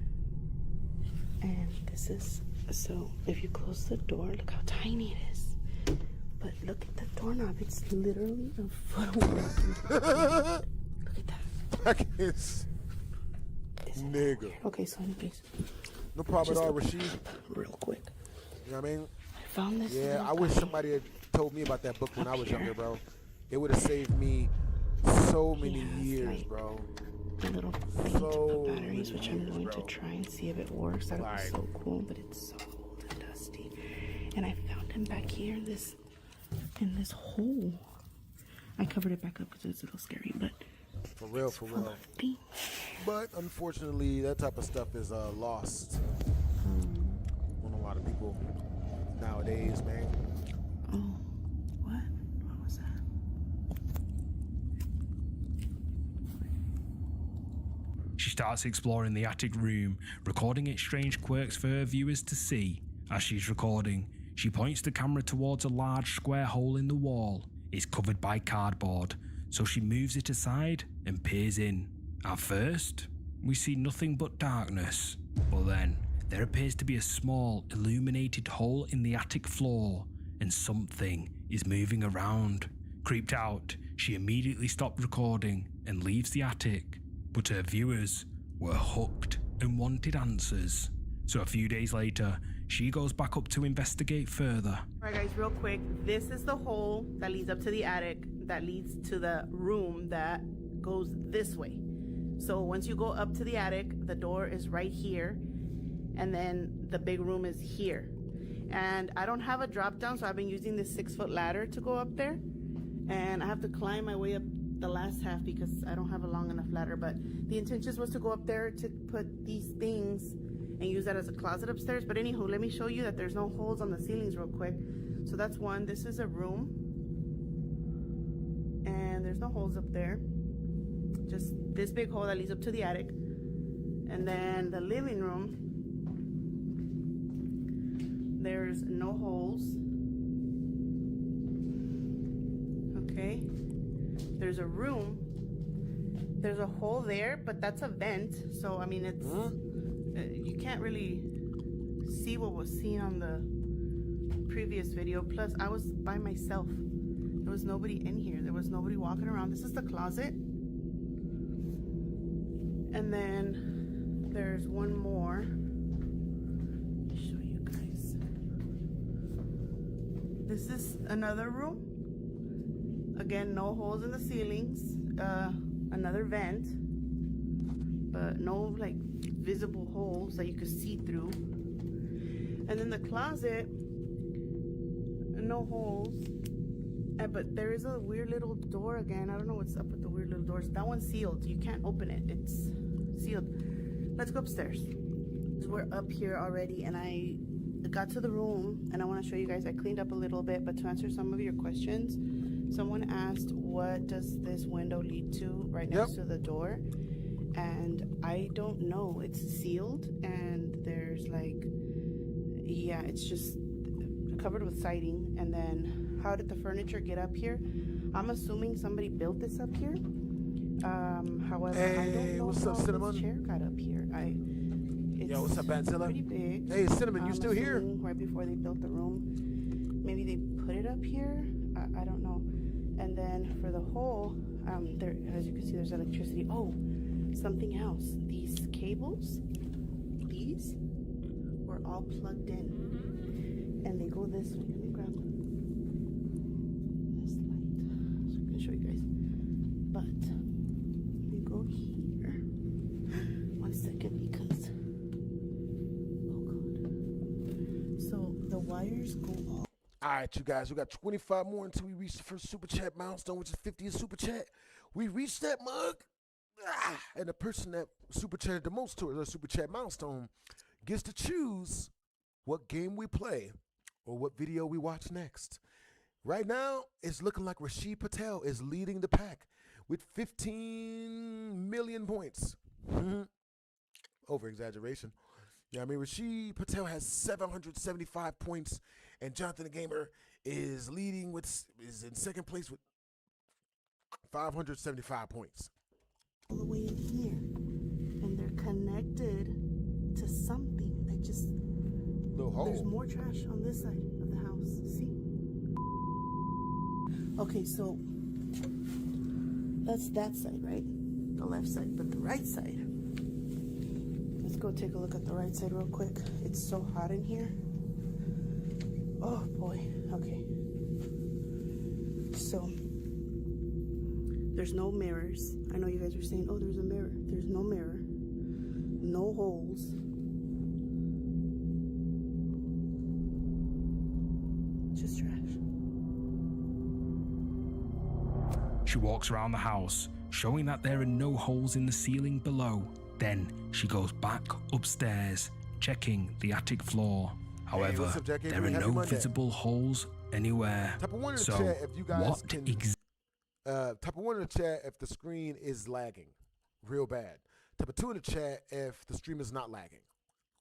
And this is, so if you close the door, look how tiny it is. But look at the doorknob. It's literally a foot away. Look at that. I can't. Nigga. Okay, so anyways. No problem at all, Rashid. Real quick. You know what I mean? I found this. Yeah, I wish somebody had told me about that book when I was younger, bro. It would have saved me so many years, bro. A little thing to put batteries, which I'm going to try and see if it works. That would be so cool, but it's so old and dusty. And I found him back here in this hole. I covered it back up because it's a little scary, but for real. But unfortunately, that type of stuff is lost on a lot of people nowadays, man. Oh, what was that? She starts exploring the attic room, recording its strange quirks for her viewers to see. As she's recording, she points the camera towards a large square hole in the wall. It's covered by cardboard, so she moves it aside and peers in. At first, we see nothing but darkness, but then there appears to be a small illuminated hole in the attic floor, and something is moving around. Creeped out, she immediately stopped recording and leaves the attic, but her viewers were hooked and wanted answers. So a few days later, she goes back up to investigate further. Alright guys, real quick, this is the hole that leads up to the attic, that leads to the room that goes this way. So once you go up to the attic, the door is right here, and then the big room is here. And I don't have a drop down, so I've been using this 6-foot ladder to go up there. And I have to climb my way up the last half because I don't have a long enough ladder. But the intention was to go up there to put these things and use that as a closet upstairs. But anywho, let me show you that there's no holes on the ceilings real quick. So that's one. This is a room. And there's no holes up there. Just this big hole that leads up to the attic. And then the living room, there's no holes. Okay. There's a room. There's a hole there, but that's a vent. So, I mean, it's, you can't really see what was seen on the previous video. Plus, I was by myself. There was nobody in here. There was nobody walking around. This is the closet. And then there's one more. Let me show you guys. This is another room. Again, no holes in the ceilings. Another vent, but no like visible holes that you could see through. And then the closet, no holes. But there is a weird little door again. I don't know what's up with the weird little doors. That one's sealed. You can't open it. It's sealed. Let's go upstairs. We're up here already, and I got to the room, and I want to show you guys. I cleaned up a little bit, but to answer some of your questions, someone asked, what does this window lead to right next to the door? And I don't know. It's sealed, and there's like, yeah, it's just covered with siding. And then how did the furniture get up here? I'm assuming somebody built this up here. However, I don't know what's up, how Cinnamon? this chair got up here. Yo, what's up, Badzilla? Pretty big. Hey, Cinnamon, you still here? Right before they built the room, maybe they put it up here. I don't know. And then for the hole, there, as you can see, there's electricity. Oh, something else. These cables, these were all plugged in, and they go this way. Let me grab this light so I can show you guys. But wires go all. All right, you guys, we got 25 more until we reach the first super chat milestone, which is 50th super chat. We reached that mug, and the person that super chatted the most towards our super chat milestone gets to choose what game we play or what video we watch next. Right now, it's looking like Rashid Patel is leading the pack with 15 million points. Over exaggeration. Yeah, I mean, Rashid Patel has 775 points, and Jonathan the Gamer is is in second place with 575 points. All the way in here, and they're connected to something that just. Little hole. There's more trash on this side of the house. See? Okay, so that's that side, right? The left side, but the right side. Let's go take a look at the right side real quick. It's so hot in here. Oh boy. Okay. So there's no mirrors. I know you guys are saying, oh, there's a mirror. There's no mirror. No holes. Just trash. She walks around the house, showing that there are no holes in the ceiling below. Then she goes back upstairs, checking the attic floor. However, what's up, Jackie? there are Happy no Monday. visible holes anywhere. Type of one in the So, chat if you guys what can. Type of one in the chat if the screen is lagging real bad. Type of two in the chat if the stream is not lagging.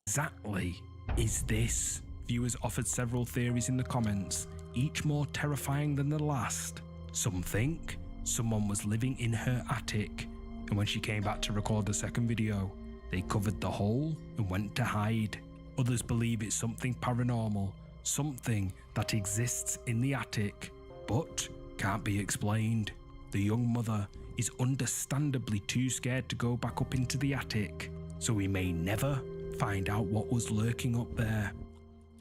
Exactly is this? Viewers offered several theories in the comments, each more terrifying than the last. Some think someone was living in her attic, and when she came back to record the second video, they covered the hole and went to hide. Others believe it's something paranormal, something that exists in the attic, but can't be explained. The young mother is understandably too scared to go back up into the attic, so we may never find out what was lurking up there.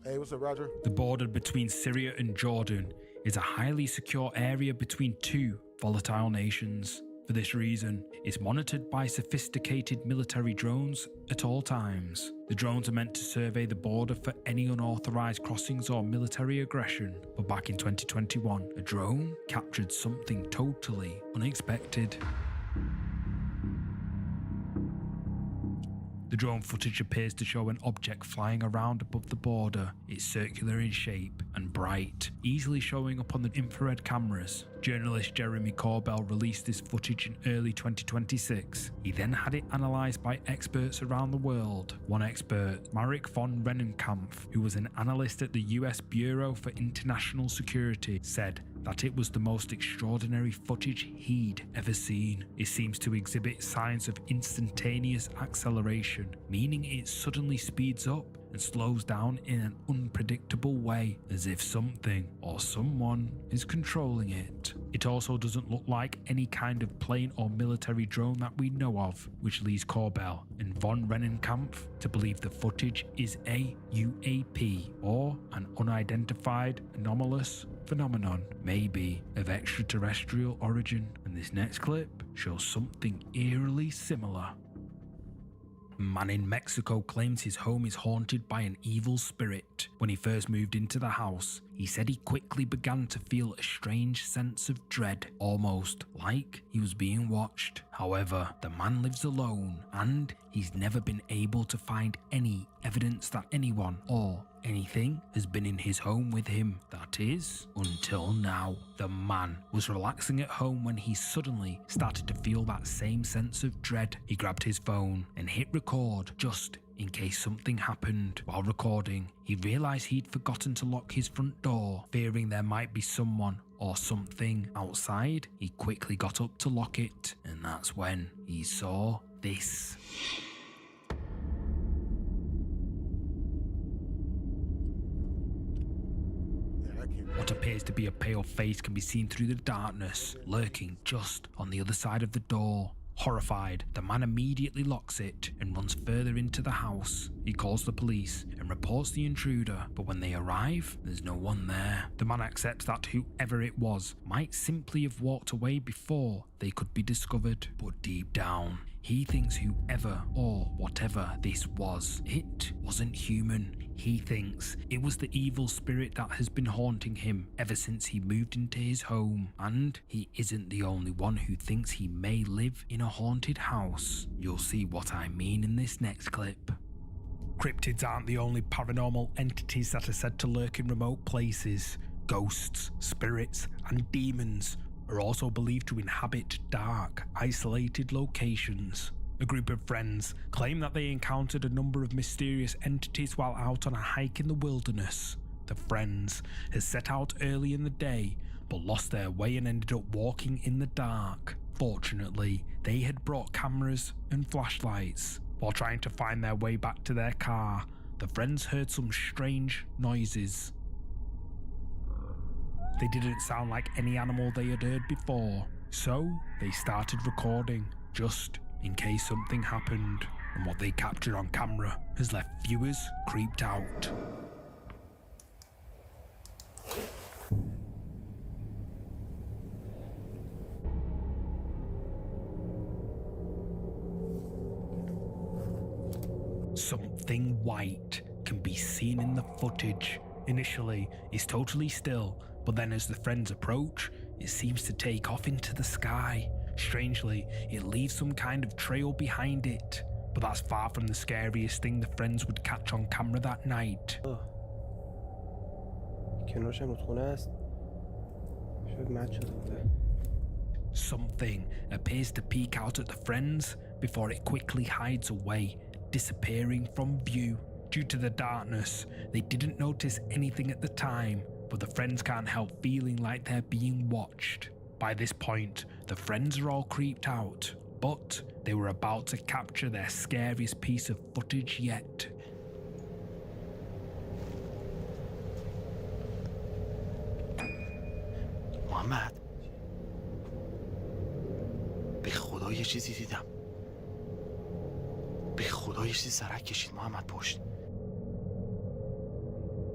Hey, what's up, Roger? The border between Syria and Jordan is a highly secure area between two volatile nations. For this reason, it's monitored by sophisticated military drones at all times. The drones are meant to survey the border for any unauthorized crossings or military aggression, but back in 2021, a drone captured something totally unexpected. The drone footage appears to show an object flying around above the border. It's circular in shape and bright, easily showing up on the infrared cameras. Journalist Jeremy Corbell released this footage in early 2026. He then had it analysed by experts around the world. One expert, Marek von Rennenkampf, who was an analyst at the US Bureau for International Security, said that it was the most extraordinary footage he'd ever seen. It seems to exhibit signs of instantaneous acceleration, meaning it suddenly speeds up and slows down in an unpredictable way, as if something or someone is controlling it. It also doesn't look like any kind of plane or military drone that we know of, which leads Corbell and von Rennenkampf to believe the footage is a UAP, or an unidentified anomalous phenomenon, maybe of extraterrestrial origin. And this next clip shows something eerily similar. A man in Mexico claims his home is haunted by an evil spirit. When he first moved into the house, he said he quickly began to feel a strange sense of dread, almost like he was being watched. However, the man lives alone, and he's never been able to find any evidence that anyone or anything has been in his home with him. That is, until now. The man was relaxing at home when he suddenly started to feel that same sense of dread. He grabbed his phone and hit record just in case something happened. While recording, he realized he'd forgotten to lock his front door. Fearing there might be someone or something outside, he quickly got up to lock it, and that's when he saw this. What appears to be a pale face can be seen through the darkness, lurking just on the other side of the door. Horrified, the man immediately locks it and runs further into the house. He calls the police and reports the intruder, but when they arrive, there's no one there. The man accepts that whoever it was might simply have walked away before they could be discovered, but deep down, He thinks whoever or whatever this was, it wasn't human. He thinks it was the evil spirit that has been haunting him ever since he moved into his home. And he isn't the only one who thinks he may live in a haunted house. You'll see what I mean in this next clip. Cryptids aren't the only paranormal entities that are said to lurk in remote places. Ghosts, spirits, and demons are also believed to inhabit dark, isolated locations. A group of friends claim that they encountered a number of mysterious entities while out on a hike in the wilderness. The friends had set out early in the day, but lost their way and ended up walking in the dark. Fortunately, they had brought cameras and flashlights. While trying to find their way back to their car, the friends heard some strange noises. They didn't sound like any animal they had heard before, so they started recording, just in case something happened. And what they captured on camera has left viewers creeped out. Something white can be seen in the footage. Initially, it's totally still, but then as the friends approach, it seems to take off into the sky. Strangely, it leaves some kind of trail behind it, but that's far from the scariest thing the friends would catch on camera that night. Something appears to peek out at the friends before it quickly hides away, disappearing from view. Due to the darkness, they didn't notice anything at the time, but the friends can't help feeling like they're being watched. By this point, the friends are all creeped out, but they were about to capture their scariest piece of footage yet. محمد به خدا یه چیزی دیدم. به خدا یه چیزی سرک کشید محمد پشت.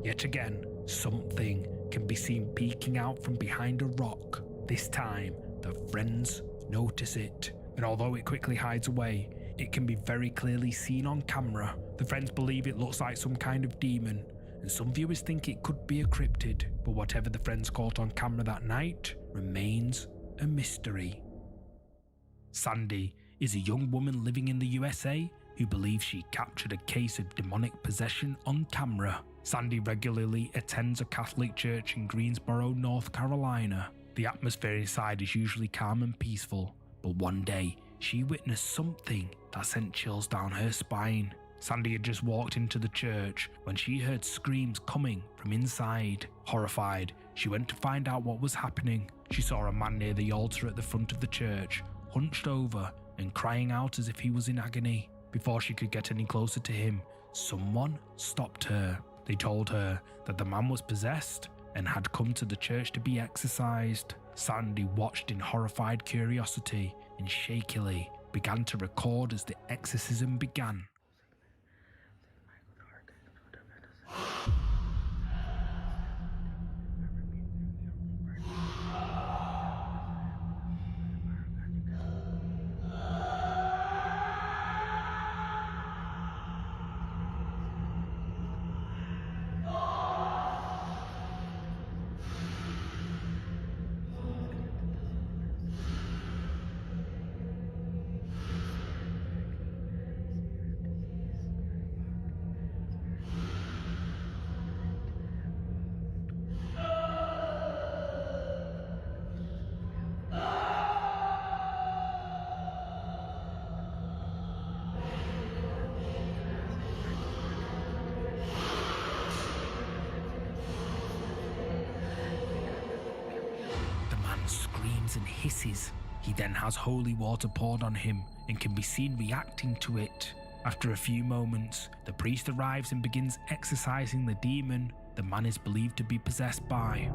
Yet again, something can be seen peeking out from behind a rock. This time, the friends notice it, and although it quickly hides away, it can be very clearly seen on camera. The friends believe it looks like some kind of demon, and some viewers think it could be a cryptid, but whatever the friends caught on camera that night remains a mystery. Sandy is a young woman living in the USA who believes she captured a case of demonic possession on camera. Sandy regularly attends a Catholic church in Greensboro, North Carolina. The atmosphere inside is usually calm and peaceful, but one day she witnessed something that sent chills down her spine. Sandy had just walked into the church when she heard screams coming from inside. Horrified, she went to find out what was happening. She saw a man near the altar at the front of the church, hunched over and crying out as if he was in agony. Before she could get any closer to him, someone stopped her. They told her that the man was possessed and had come to the church to be exorcised. Sandy watched in horrified curiosity and shakily began to record as the exorcism began. Screams and hisses. He then has holy water poured on him and can be seen reacting to it. After a few moments, the priest arrives and begins exorcising the demon the man is believed to be possessed by.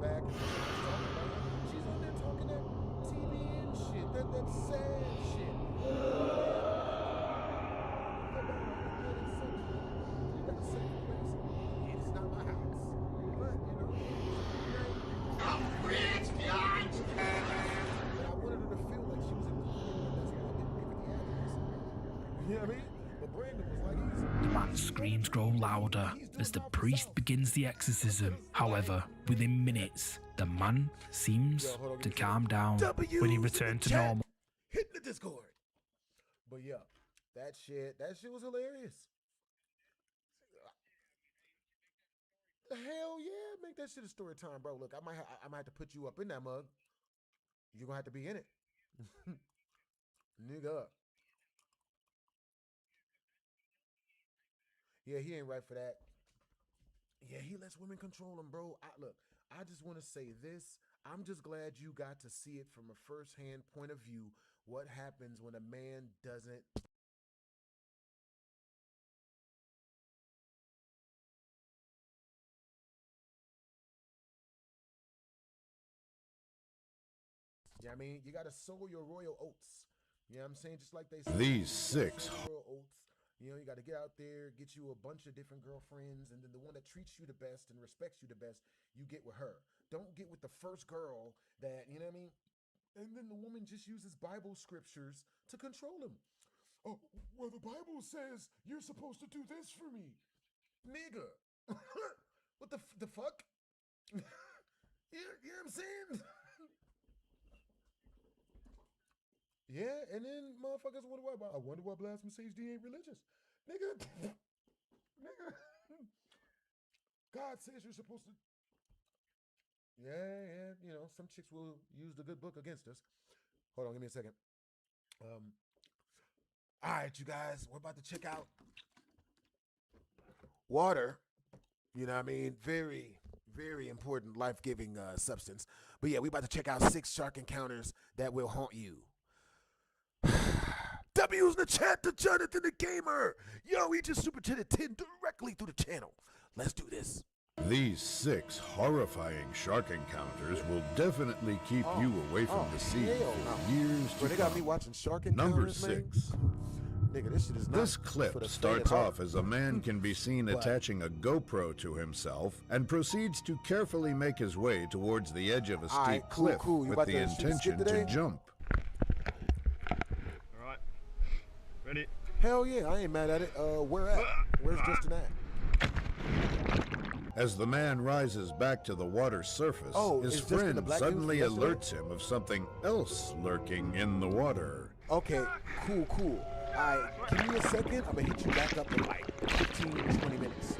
back and she's on there talking that TBN shit, that sad shit. It's not my house, but I'm rich, bitch. But I wanted her to feel like she was included, and that's why I didn't give her the address. You know what I mean? But Brandon was like, The man's screams grow louder as the priest begins the exorcism. However, within minutes, the man seems to calm down when he returned to normal. Hit the Discord. But yeah, that shit was hilarious. Hell yeah, make that shit a story time, bro. Look, I might have to put you up in that mug. You're gonna have to be in it. Nigga. Yeah, he ain't right for that. Yeah, he lets women control him, bro. Look, I just want to say this. I'm just glad you got to see it from a first-hand point of view. What happens when a man doesn't... Yeah, I mean, you got to sow your royal oats. You know what I'm saying? Just like they say. These 6 royal oats. You know, you got to get out there, get you a bunch of different girlfriends, and then the one that treats you the best and respects you the best, you get with her. Don't get with the first girl that, you know what I mean? And then the woman just uses Bible scriptures to control him. Oh, well, the Bible says you're supposed to do this for me. Nigga. What the fuck? You know what I'm saying? Yeah, and then motherfuckers wonder why. I wonder why Blasphemous HD ain't religious. Nigga. Nigga. God says you're supposed to. Yeah, you know, some chicks will use the good book against us. Hold on, give me a second. All right, you guys, we're about to check out water. You know what I mean? Very, very important life-giving substance. But yeah, we about to check out 6 shark encounters that will haunt you. W's in the chat to Jonathan the Gamer. Yo, he just super chatted 10 directly through the channel. Let's do this. These 6 horrifying shark encounters will definitely keep you away from the sea for years to come. They got me watching shark encounters. Number 6. Nigga, this shit is not. This clip starts off as a man can be seen attaching a GoPro to himself and proceeds to carefully make his way towards the edge of a steep cliff with the intention to jump. Alright. Ready? Hell yeah, I ain't mad at it. Where at? Where's Justin at? As the man rises back to the water's surface, his friend suddenly alerts him of something else lurking in the water. Okay, cool. Alright, give me a second. I'm gonna hit you back up in like 15, 20 minutes.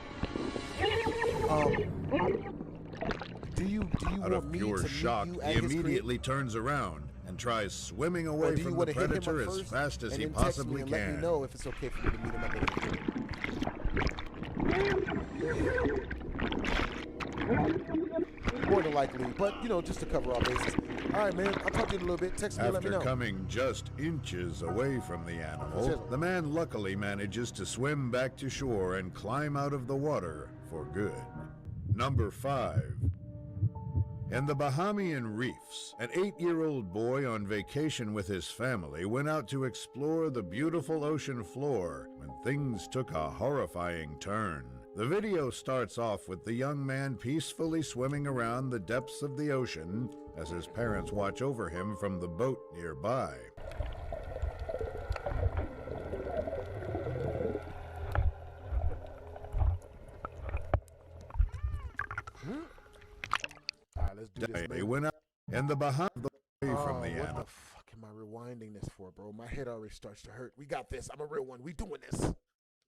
Do you Out of pure shock, he immediately turns around and tries swimming away from the predator as fast as he possibly can. Let me know if it's okay for me to meet him up at more than likely, but you know, just to cover all bases. All right, man, I'll talk to you in a little bit. Text me, let me know. After coming just inches away from the animal, the man luckily manages to swim back to shore and climb out of the water for good. Number 5. In the Bahamian Reefs, an 8-year-old boy on vacation with his family went out to explore the beautiful ocean floor when things took a horrifying turn. The video starts off with the young man peacefully swimming around the depths of the ocean as his parents watch over him from the boat nearby. Let's do this, They went out in the Bahamas from the animal. animal. What the fuck am I rewinding this for, bro? My head already starts to hurt. We got this. I'm a real one. We doing this.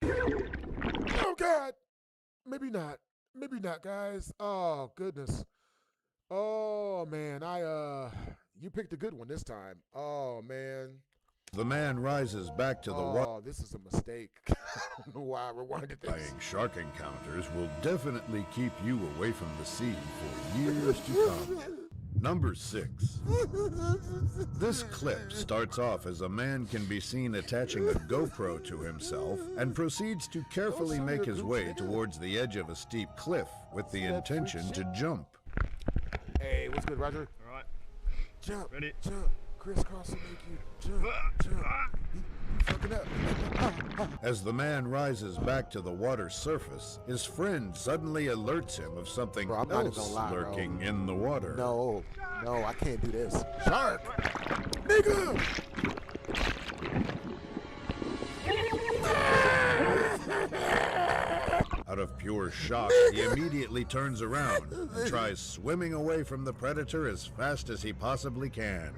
Oh, God. Maybe not. Maybe not, guys. Oh, goodness. Oh, man. You picked a good one this time. Oh, man. The man rises back to the water. Oh, this is a mistake. I don't know why I rewinded this. Shark encounters will definitely keep you away from the sea for years to come. Number 6. This clip starts off as a man can be seen attaching a GoPro to himself and proceeds to carefully make his way towards the edge of a steep cliff with the intention to jump. Hey, what's good, Roger? All right. Jump. Ready? Jump. Crisscross will make you jump. Jump. You fucking up. As the man rises back to the water's surface, his friend suddenly alerts him of something Bro, I'm not even else gonna lie, bro. lurking in the water. No, I can't do this. Shark! Nigga! Out of pure shock, he immediately turns around and tries swimming away from the predator as fast as he possibly can.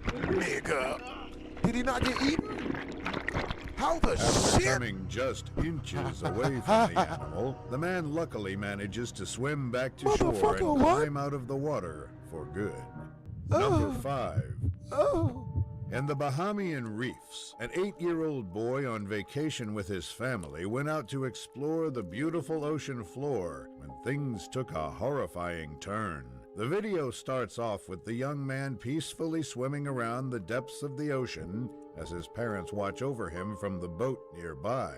Nigga! Did he not get eaten? How the After shit? coming just inches away from the animal, the man luckily manages to swim back to shore and Motherfucker, what? climb out of the water for good. Number 5. In the Bahamian Reefs, an 8-year-old boy on vacation with his family went out to explore the beautiful ocean floor when things took a horrifying turn. The video starts off with the young man peacefully swimming around the depths of the ocean as his parents watch over him from the boat nearby.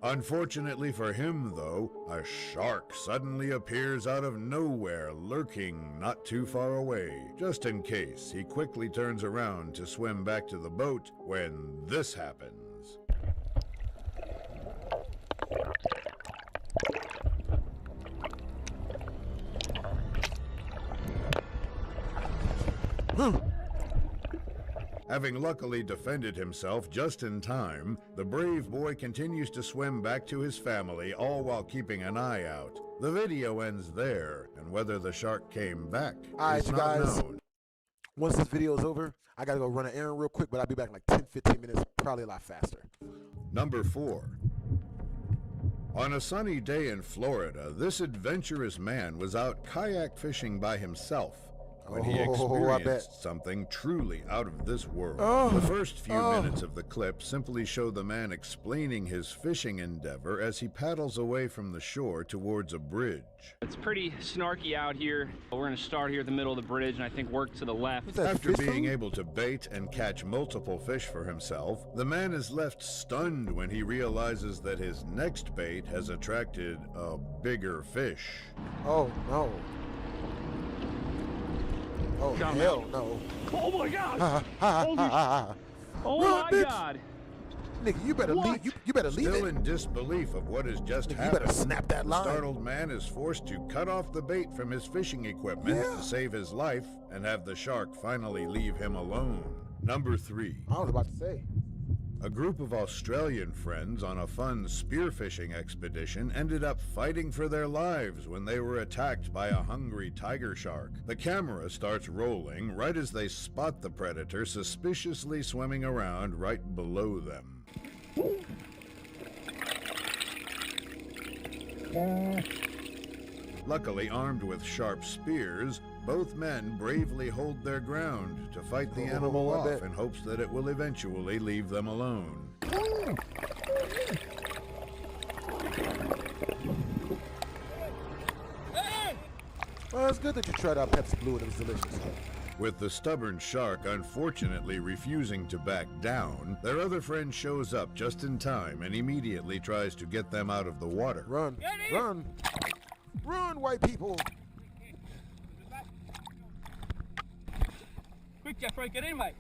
Unfortunately for him, though, a shark suddenly appears out of nowhere, lurking not too far away. Just in case, he quickly turns around to swim back to the boat when this happens. Having luckily defended himself just in time, the brave boy continues to swim back to his family, all while keeping an eye out. The video ends there, and whether the shark came back is you not guys. known. Once this video is over, I gotta go run an errand real quick, but I'll be back in like 10-15 minutes, probably a lot faster. Number 4. On a sunny day in Florida, this adventurous man was out kayak fishing by himself when he experienced something truly out of this world. The first few minutes of the clip simply show the man explaining his fishing endeavor as he paddles away from the shore towards a bridge. It's pretty snarky out here. We're going to start here at the middle of the bridge and I think work to the left. After being able to bait and catch multiple fish for himself, the man is left stunned when he realizes that his next bait has attracted a bigger fish. Oh no. Oh, Come hell out. no. Oh my God! Oh Run, my bitch. God! Nigga, you better leave. You better leave Still it. in disbelief of what has just You happened, better snap that the line. startled man is forced to cut off the bait from his fishing equipment to save his life and have the shark finally leave him alone. Number 3. I was about to say. A group of Australian friends on a fun spearfishing expedition ended up fighting for their lives when they were attacked by a hungry tiger shark. The camera starts rolling right as they spot the predator suspiciously swimming around right below them. Luckily armed with sharp spears, both men bravely hold their ground to fight the animal off in hopes that it will eventually leave them alone. Well, it's good that you tried out Pepsi Blue and it was delicious. With the stubborn shark unfortunately refusing to back down, their other friend shows up just in time and immediately tries to get them out of the water. Run, run, run, white people. Quick, Jeffrey, get in, mate.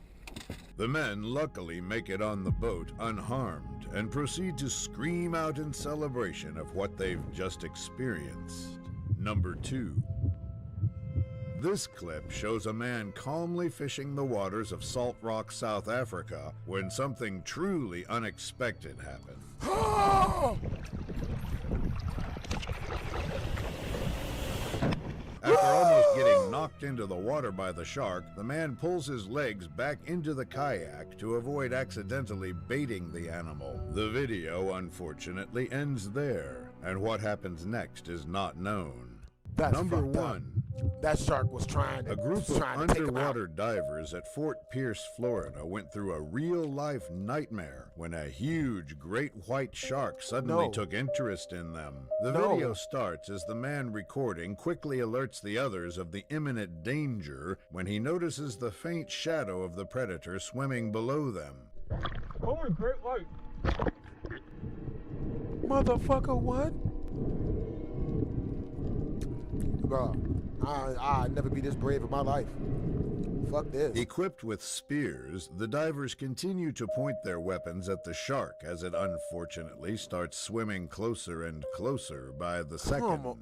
The men luckily make it on the boat unharmed and proceed to scream out in celebration of what they've just experienced. Number 2. This clip shows a man calmly fishing the waters of Salt Rock, South Africa, when something truly unexpected happened. After almost getting knocked into the water by the shark, the man pulls his legs back into the kayak to avoid accidentally baiting the animal. The video, unfortunately, ends there, and what happens next is not known. That's Number fucked up. 1. that shark was trying to. A group of underwater divers at Fort Pierce, Florida went through a real-life nightmare when a huge great white shark suddenly took interest in them. The video starts as the man recording quickly alerts the others of the imminent danger when he notices the faint shadow of the predator swimming below them. Holy great white. Motherfucker, what? Bro, I'd never be this brave in my life. Fuck this. Equipped with spears, the divers continue to point their weapons at the shark as it unfortunately starts swimming closer and closer by the second.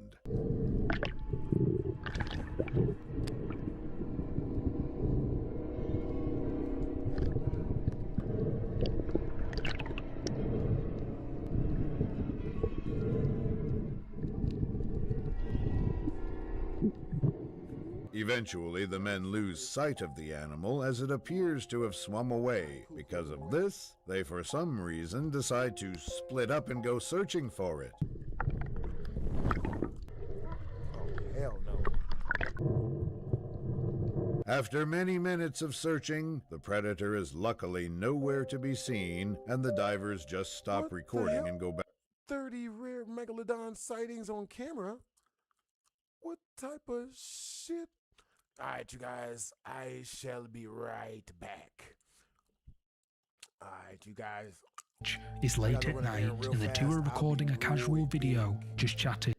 Eventually, the men lose sight of the animal as it appears to have swum away. Because of this, they for some reason decide to split up and go searching for it. Hell no. After many minutes of searching, the predator is luckily nowhere to be seen, and the divers just stop recording and go back. 30 rare megalodon sightings on camera? What type of shit? Alright, you guys, I shall be right back. Alright, you guys. It's late at night, and the two are recording a casual video, just chatting.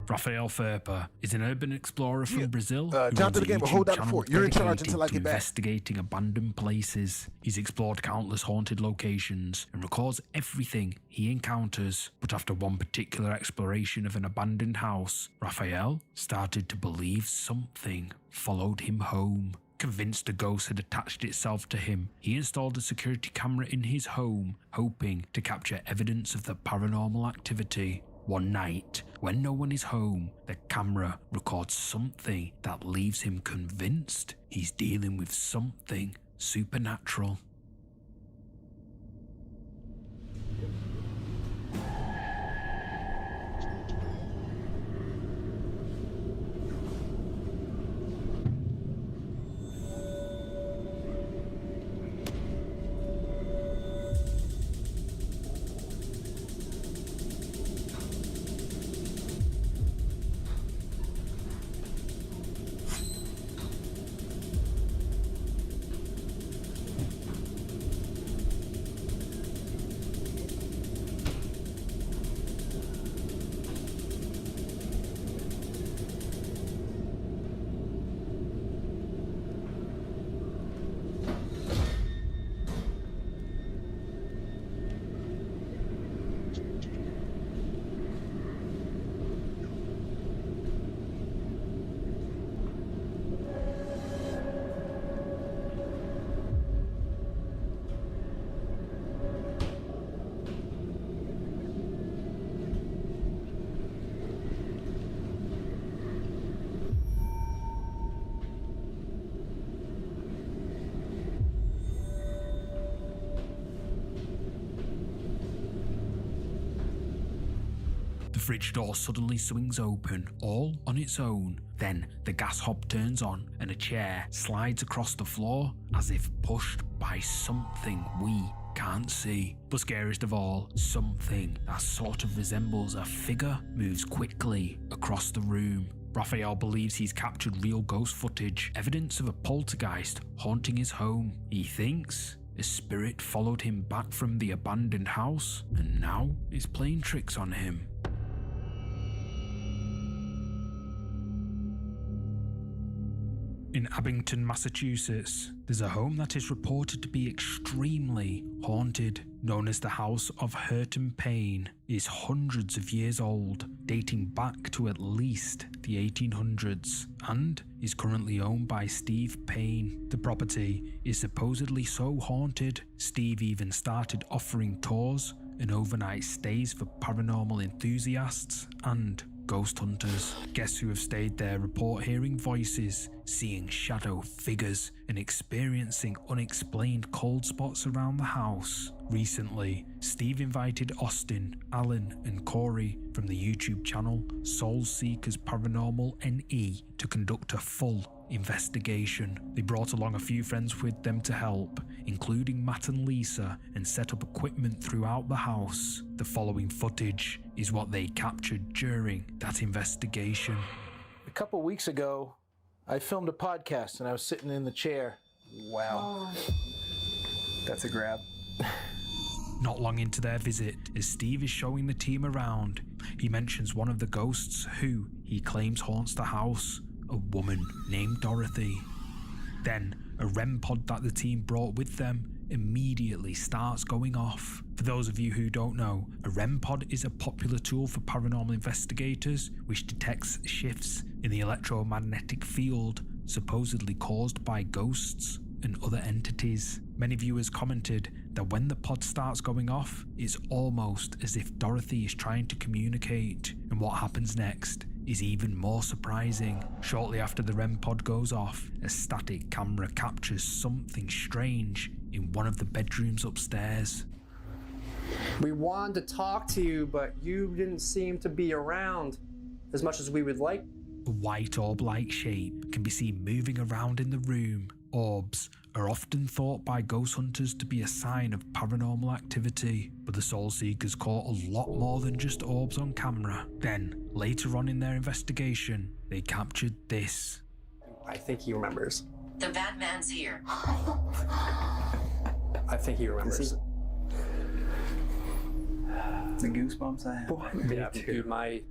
Rafael Ferpa is an urban explorer from Brazil who runs Jonathan, a again, but hold down the fort. You're in charge until I get back. Investigating abandoned places. He's explored countless haunted locations and records everything he encounters. But after one particular exploration of an abandoned house, Rafael started to believe something followed him home. Convinced a ghost had attached itself to him, he installed a security camera in his home, hoping to capture evidence of the paranormal activity. One night, when no one is home, the camera records something that leaves him convinced he's dealing with something supernatural. The fridge door suddenly swings open, all on its own. Then the gas hob turns on and a chair slides across the floor as if pushed by something we can't see. But scariest of all, something that sort of resembles a figure moves quickly across the room. Rafael believes he's captured real ghost footage, evidence of a poltergeist haunting his home. He thinks a spirit followed him back from the abandoned house and now is playing tricks on him. In Abington, Massachusetts, there's a home that is reported to be extremely haunted. Known as the House of Hurt and Pain, is hundreds of years old, dating back to at least the 1800s, and is currently owned by Steve Payne. The property is supposedly so haunted, Steve even started offering tours and overnight stays for paranormal enthusiasts and ghost hunters. Guests who have stayed there report hearing voices, seeing shadow figures, and experiencing unexplained cold spots around the house. Recently, Steve invited Austin, Alan, and Corey from the YouTube channel Soul Seekers Paranormal NE to conduct a full investigation. They brought along a few friends with them to help, including Matt and Lisa, and set up equipment throughout the house. The following footage is what they captured during that investigation. A couple weeks ago, I filmed a podcast and I was sitting in the chair. Wow. That's a grab. Not long into their visit, as Steve is showing the team around, he mentions one of the ghosts who he claims haunts the house, a woman named Dorothy. Then, a REM pod that the team brought with them immediately starts going off. For those of you who don't know, a REM pod is a popular tool for paranormal investigators which detects shifts in the electromagnetic field supposedly caused by ghosts and other entities. Many viewers commented that when the pod starts going off, it's almost as if Dorothy is trying to communicate, and what happens next is even more surprising. Shortly after the REM pod goes off, a static camera captures something strange in one of the bedrooms upstairs. We wanted to talk to you, but you didn't seem to be around as much as we would like. A white orb-like shape can be seen moving around in the room. Orbs are often thought by ghost hunters to be a sign of paranormal activity, but the Soul Seekers caught a lot more than just orbs on camera. Then, later on in their investigation, they captured this. I think he remembers. The Batman's here. I think he remembers. The goosebumps I have. Yeah, dude, I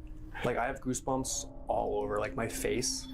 have goosebumps all over, like my face,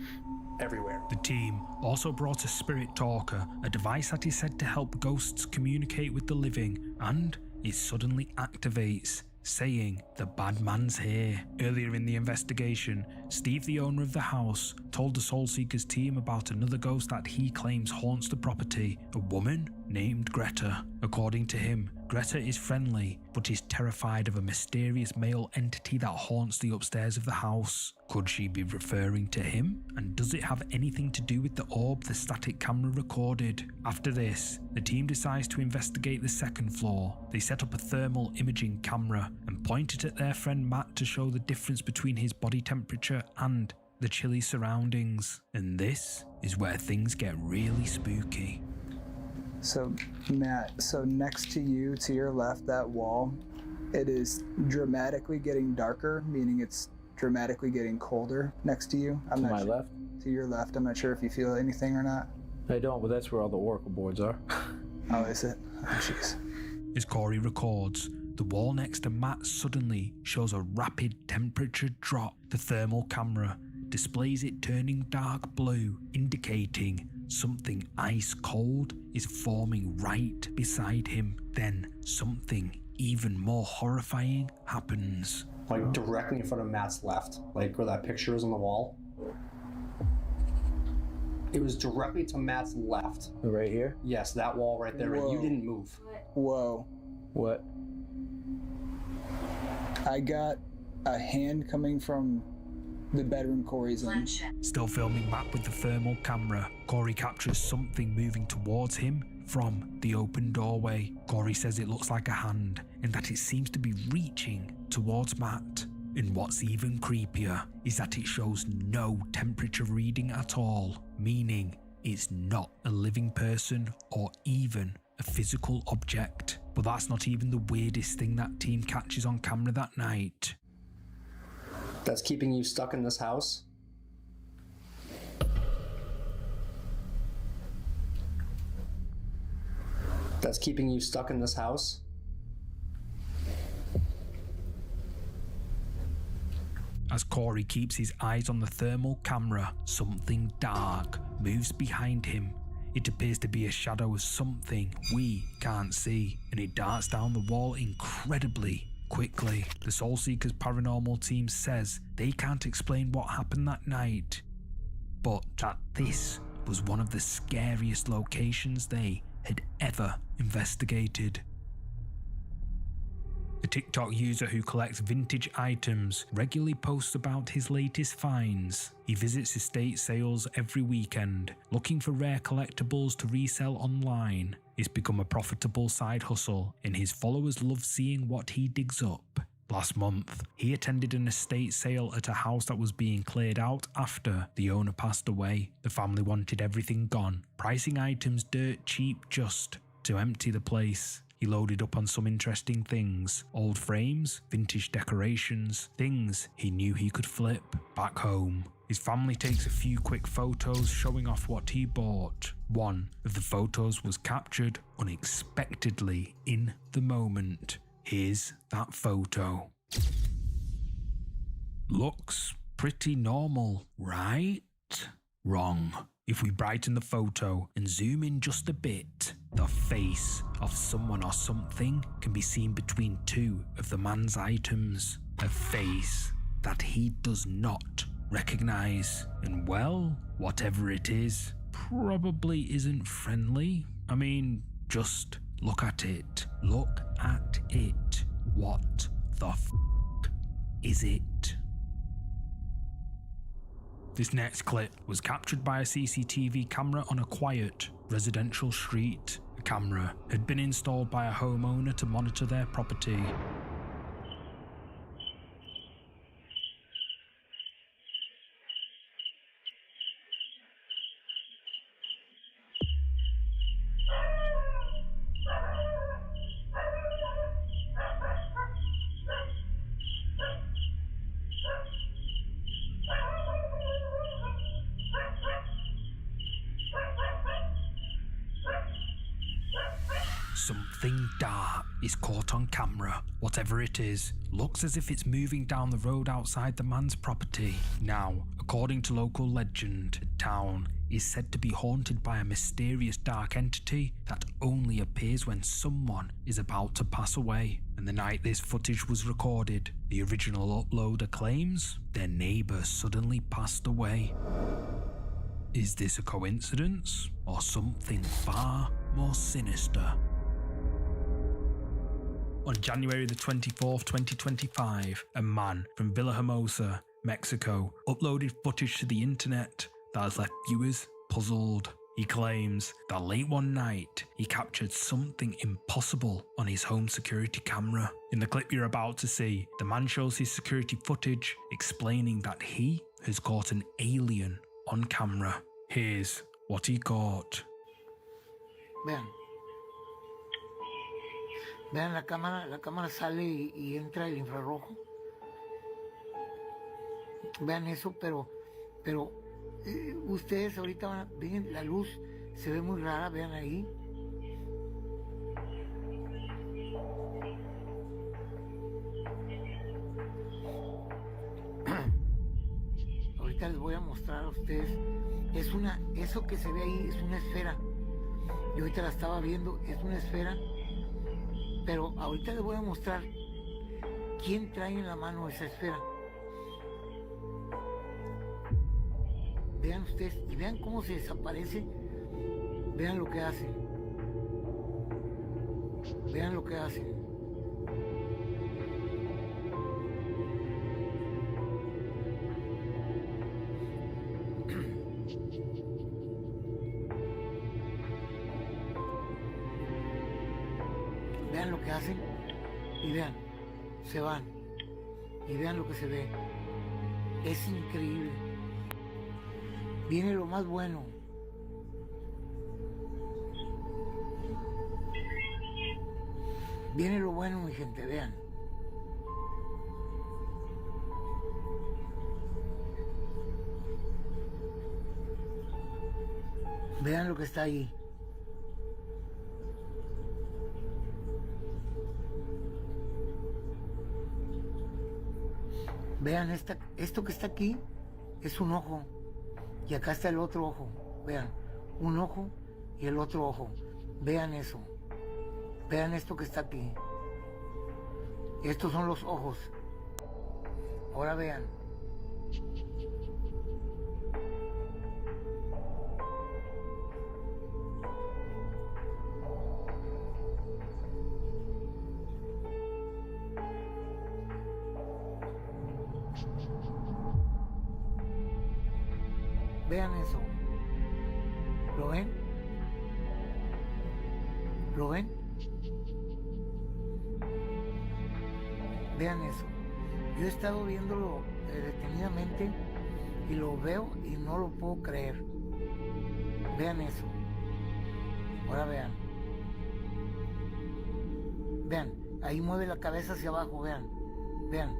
everywhere. The team also brought a spirit talker, a device that is said to help ghosts communicate with the living, and it suddenly activates, saying the bad man's here. Earlier in the investigation, Steve, the owner of the house, told the Soul Seekers team about another ghost that he claims haunts the property, a woman named Greta. According to him, Greta is friendly, but is terrified of a mysterious male entity that haunts the upstairs of the house. Could she be referring to him? And does it have anything to do with the orb the static camera recorded? After this, the team decides to investigate the second floor. They set up a thermal imaging camera and point it at their friend Matt to show the difference between his body temperature and the chilly surroundings. And this is where things get really spooky. So, Matt, next to you, to your left, that wall, it is dramatically getting darker, meaning it's dramatically getting colder next to you. To my left? To your left. I'm not sure if you feel anything or not. I don't, but that's where all the oracle boards are. Oh, is it? Oh, jeez. As Corey records, the wall next to Matt suddenly shows a rapid temperature drop. The thermal camera displays it turning dark blue, indicating something ice cold is forming right beside him. Then something even more horrifying happens. Like directly in front of Matt's left, like where that picture is on the wall. It was directly to Matt's left. Right here? Yes, that wall right there. Whoa. You didn't move. Whoa. What? I got a hand coming from the bedroom Corey's in. Still filming Matt with the thermal camera, Corey captures something moving towards him from the open doorway. Corey says it looks like a hand and that it seems to be reaching towards Matt. And what's even creepier is that it shows no temperature reading at all, meaning it's not a living person or even a physical object. But that's not even the weirdest thing that team catches on camera that night. That's keeping you stuck in this house? That's keeping you stuck in this house? As Corey keeps his eyes on the thermal camera, something dark moves behind him. It appears to be a shadow of something we can't see, and it darts down the wall incredibly quickly. The Soul Seekers paranormal team says they can't explain what happened that night, but that this was one of the scariest locations they had ever investigated. A The TikTok user who collects vintage items regularly posts about his latest finds. He visits estate sales every weekend, looking for rare collectibles to resell online. It's become a profitable side hustle, and his followers love seeing what he digs up. Last month, he attended an estate sale at a house that was being cleared out after the owner passed away. The family wanted everything gone, pricing items dirt cheap just to empty the place. He loaded up on some interesting things: old frames, vintage decorations, things he knew he could flip back home. His family takes a few quick photos showing off what he bought. One of the photos was captured unexpectedly in the moment. Here's that photo. Looks pretty normal, right? Wrong. If we brighten the photo and zoom in just a bit, the face of someone or something can be seen between two of the man's items. A face that he does not recognize. And well, whatever it is, probably isn't friendly. I mean, just look at it. Look at it. What the f*** is it? This next clip was captured by a CCTV camera on a quiet residential street. The camera had been installed by a homeowner to monitor their property. Something dark is caught on camera. Whatever it is, looks as if it's moving down the road outside the man's property. Now, according to local legend, the town is said to be haunted by a mysterious dark entity that only appears when someone is about to pass away. And the night this footage was recorded, the original uploader claims their neighbor suddenly passed away. Is this a coincidence or something far more sinister? On January the 24th, 2025, a man from Villahermosa, Mexico, uploaded footage to the internet that has left viewers puzzled. He claims that late one night, he captured something impossible on his home security camera. In the clip you're about to see, the man shows his security footage, explaining that he has caught an alien on camera. Here's what he caught. Vean la cámara sale y entra el infrarrojo. Vean eso, pero ustedes ahorita ven la luz, se ve muy rara, vean ahí. Ahorita les voy a mostrar a ustedes. Eso que se ve ahí es una esfera. Yo ahorita la estaba viendo, es una esfera. Pero ahorita les voy a mostrar quién trae en la mano esa esfera. Vean ustedes y vean cómo se desaparece. Vean lo que hacen. Vean lo que hacen. Vean lo que hacen y vean, se van y vean lo que se ve. Es increíble. Viene lo más bueno. Viene lo bueno, mi gente, vean. Vean lo que está ahí. Vean, esto que está aquí es un ojo. Y acá está el otro ojo. Vean, un ojo y el otro ojo. Vean eso. Vean esto que está aquí. Estos son los ojos. Ahora vean. Vean eso. ¿Lo ven? ¿Lo ven? Vean eso. Yo he estado viéndolo detenidamente y lo veo y no lo puedo creer. Vean eso. Ahora vean. Vean, ahí mueve la cabeza hacia abajo, vean. Vean.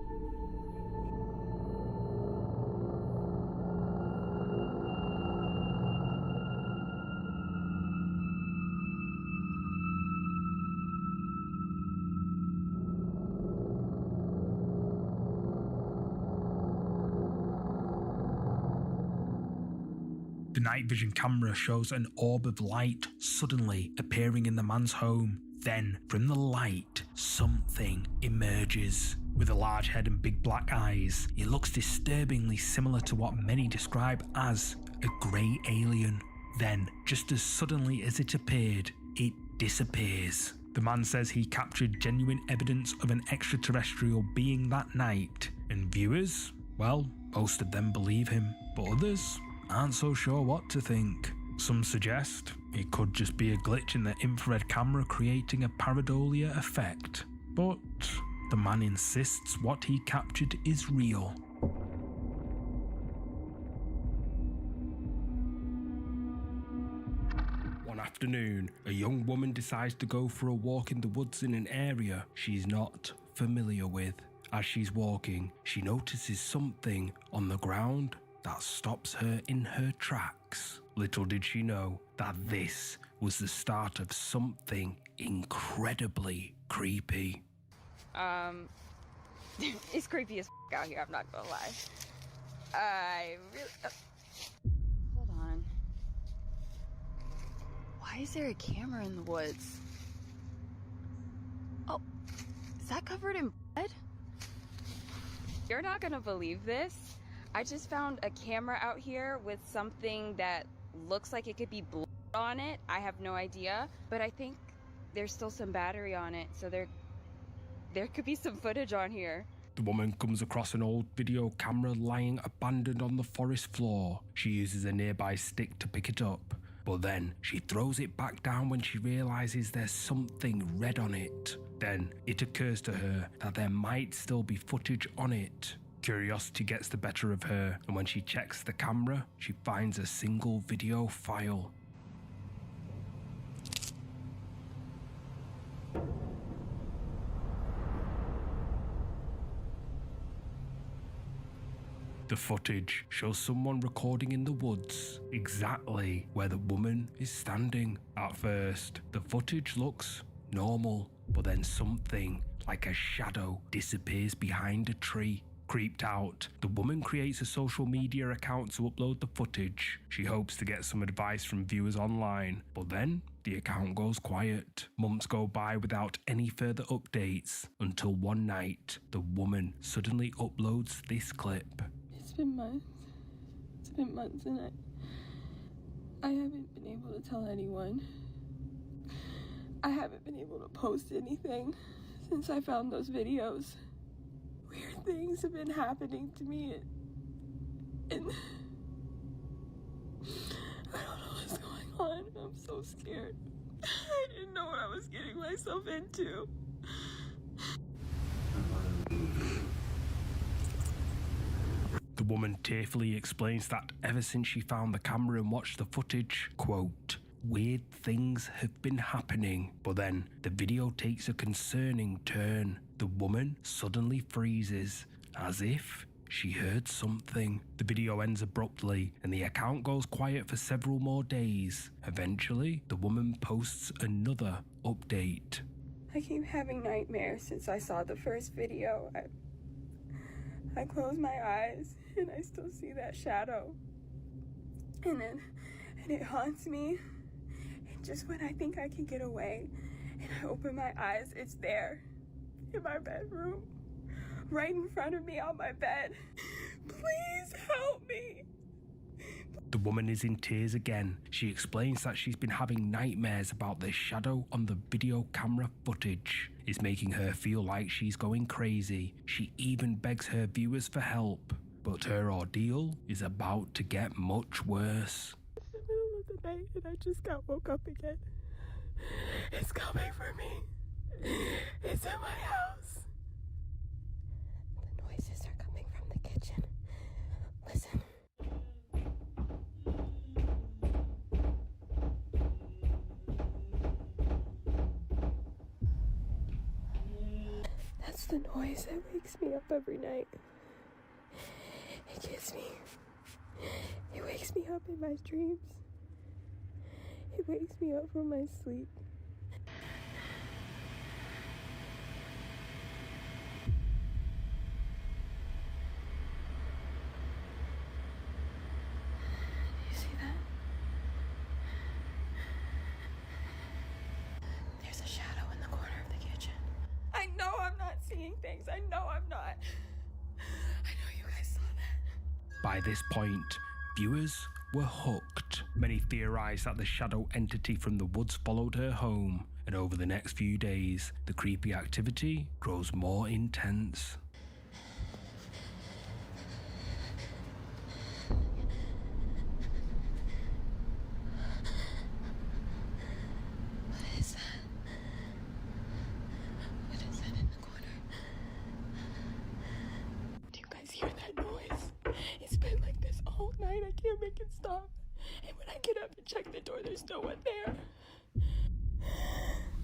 The night vision camera shows an orb of light suddenly appearing in the man's home. Then, from the light, something emerges. With a large head and big black eyes, it looks disturbingly similar to what many describe as a grey alien. Then, just as suddenly as it appeared, it disappears. The man says he captured genuine evidence of an extraterrestrial being that night, and viewers, well, most of them believe him, but others aren't so sure what to think. Some suggest it could just be a glitch in the infrared camera creating a pareidolia effect, but the man insists what he captured is real. One afternoon, a young woman decides to go for a walk in the woods in an area she's not familiar with. As she's walking, she notices something on the ground that stops her in her tracks. Little did she know that this was the start of something incredibly creepy. It's creepy as out here, I'm not gonna lie. I really... Hold on. Why is there a camera in the woods? Oh, is that covered in blood? You're not gonna believe this. I just found a camera out here with something that looks like it could be blood on it. I have no idea, but I think there's still some battery on it, so there could be some footage on here. The woman comes across an old video camera lying abandoned on the forest floor. She uses a nearby stick to pick it up, but then she throws it back down when she realizes there's something red on it. Then it occurs to her that there might still be footage on it. Curiosity gets the better of her, and when she checks the camera, she finds a single video file. The footage shows someone recording in the woods, exactly where the woman is standing. At first, the footage looks normal, but then something like a shadow disappears behind a tree. Creeped out, the woman creates a social media account to upload the footage. She hopes to get some advice from viewers online, but then the account goes quiet. Months go by without any further updates, until one night, the woman suddenly uploads this clip. It's been months. It's been months and I haven't been able to tell anyone. I haven't been able to post anything since I found those videos. Weird things have been happening to me and I don't know what's going on. I'm so scared. I didn't know what I was getting myself into. The woman tearfully explains that ever since she found the camera and watched the footage, quote, weird things have been happening, but then the video takes a concerning turn. The woman suddenly freezes, as if she heard something. The video ends abruptly, and the account goes quiet for several more days. Eventually, the woman posts another update. I keep having nightmares since I saw the first video. I close my eyes, and I still see that shadow. And it haunts me. And just when I think I can get away, and I open my eyes, it's there. In my bedroom, right in front of me on my bed. Please help me. The woman is in tears again. She explains that she's been having nightmares about the shadow on the video camera footage. It's making her feel like she's going crazy. She even begs her viewers for help, But her ordeal is about to get much worse. It's the middle of the night and I just got woke up again. It's coming for me. It's in my house. The noises are coming from the kitchen. Listen. That's the noise that wakes me up every night. It wakes me up in my dreams. It wakes me up from my sleep. You see that? There's a shadow in the corner of the kitchen. I know I'm not seeing things. I know I'm not. I know you guys saw that. By this point, viewers were hooked. Many theorized that the shadow entity from the woods followed her home, and over the next few days, the creepy activity grows more intense. What is that? What is that in the corner? Do you guys hear that noise? It's been like this all night. I can't make it stop. And when I get up and check the door, there's no one there. Oh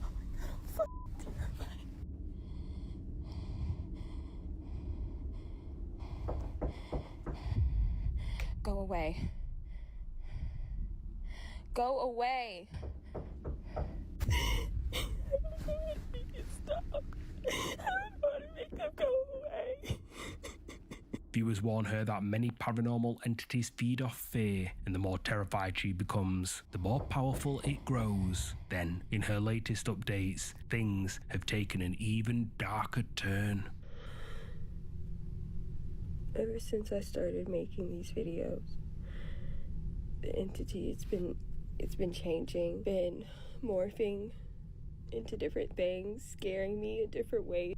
my god, I'm fucking terrified. Go away. Go away. I don't know how to make it stop. I don't know how to make them go away. Viewers warn her that many paranormal entities feed off fear, and the more terrified she becomes, the more powerful it grows. Then, in her latest updates, things have taken an even darker turn. Ever since I started making these videos, the entity, it's been changing, been morphing into different things, scaring me in different ways.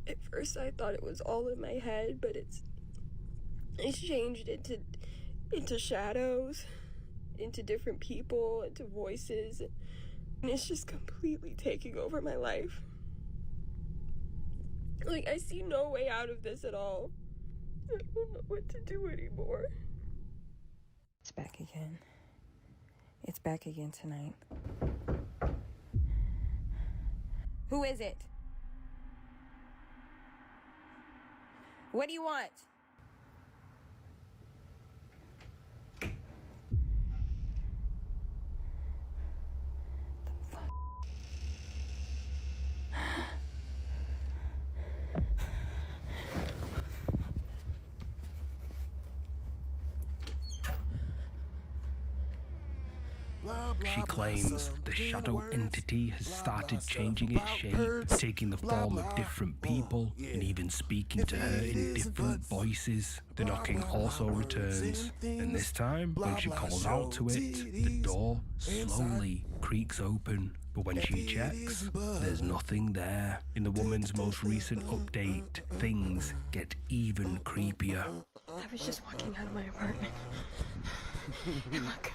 At first I thought it was all in my head, but it's changed into shadows, into different people, into voices, and it's just completely taking over my life. Like, I see no way out of this at all. I don't know what to do anymore. It's back again. It's back again tonight. Who is it? What do you want? She claims the shadow entity has started changing its shape, taking the form of different people, and even speaking to her in different voices. The knocking also returns, and this time, when she calls out to it, the door slowly creaks open. But when she checks, there's nothing there. In the woman's most recent update, things get even creepier. I was just walking out of my apartment. And look.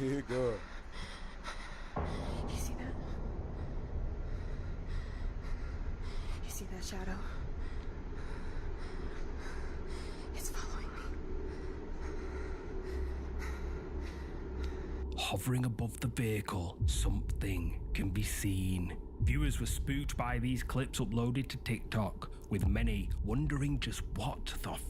Yeah, good. You see that? You see that shadow? It's following me. Hovering above the vehicle, something can be seen. Viewers were spooked by these clips uploaded to TikTok, with many wondering just what the f***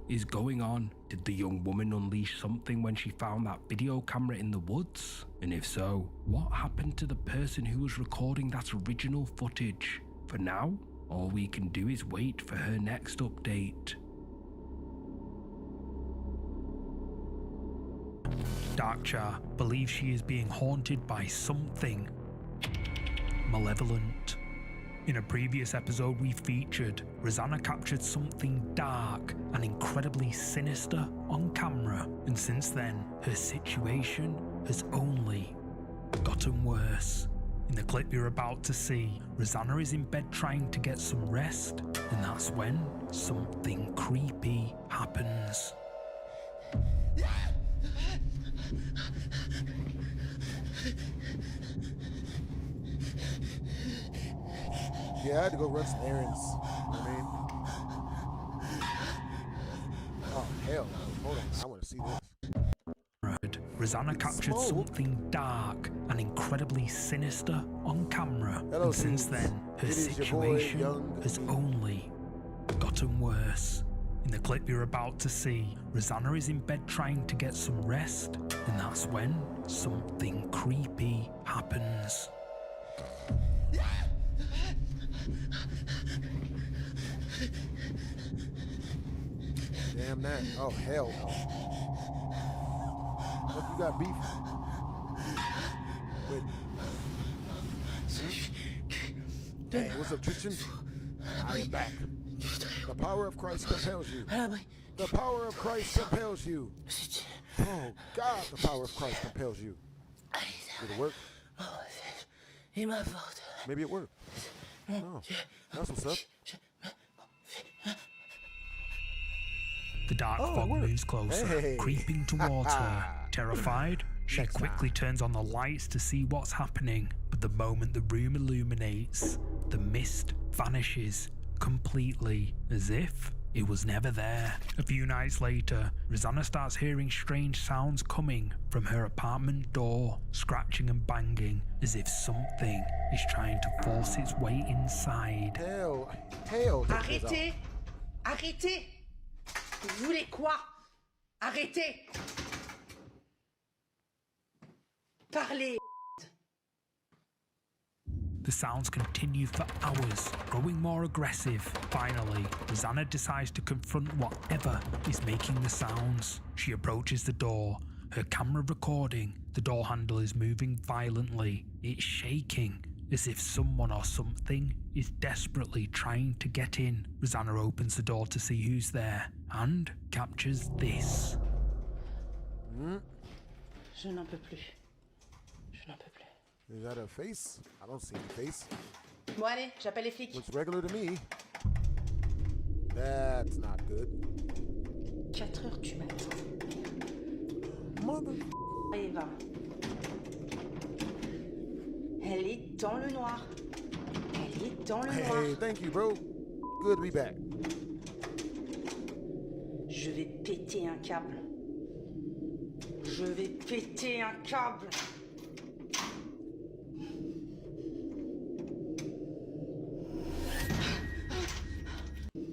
is going on. Did the young woman unleash something when she found that video camera in the woods? And if so, what happened to the person who was recording that original footage? For now, all we can do is wait for her next update. Darkchar believes she is being haunted by something malevolent. In a previous episode we featured, Rosanna captured something dark and incredibly sinister on camera, and since then, her situation has only gotten worse. In the clip you're about to see, Rosanna is in bed trying to get some rest and that's when something creepy happens. Yeah, I had to go run some errands. You know what I mean? Oh, hell. Hold on. I want to see this. Rosanna captured something dark and incredibly sinister on camera. And since then, her situation has only gotten worse. In the clip you're about to see, Rosanna is in bed trying to get some rest, and that's when something creepy happens. Damn that. Oh, hell no. What, you got beef? Wait. Hey, what's up, Tristan? I am back. The power of Christ compels you. The power of Christ compels you. Oh, God, the power of Christ compels you. Did it work? Maybe it worked. Oh, that's what's up. The dark fog moves closer, creeping towards her. Terrified, she quickly turns on the lights to see what's happening, but the moment the room illuminates, the mist vanishes completely, as if it was never there. A few nights later, Rosanna starts hearing strange sounds coming from her apartment door, scratching and banging, as if something is trying to force its way inside. Hell. Arrêtez! Arrêtez! Vous voulez quoi? Arrêtez! Parlez! The sounds continue for hours, growing more aggressive. Finally, Rosanna decides to confront whatever is making the sounds. She approaches the door, her camera recording. The door handle is moving violently. It's shaking, as if someone or something is desperately trying to get in. Rosanna opens the door to see who's there, and captures this. Je n'en peux plus. Je n'en peux plus. Is that a face? I don't see any face. Bon allez, j'appelle les flics. Looks regular to me. That's not good. 4h du matin. Mother... Eva. Elle est dans le noir. Elle est dans le noir. Hey, thank you, bro. Good to be back. Je vais péter un câble. Je vais péter un câble.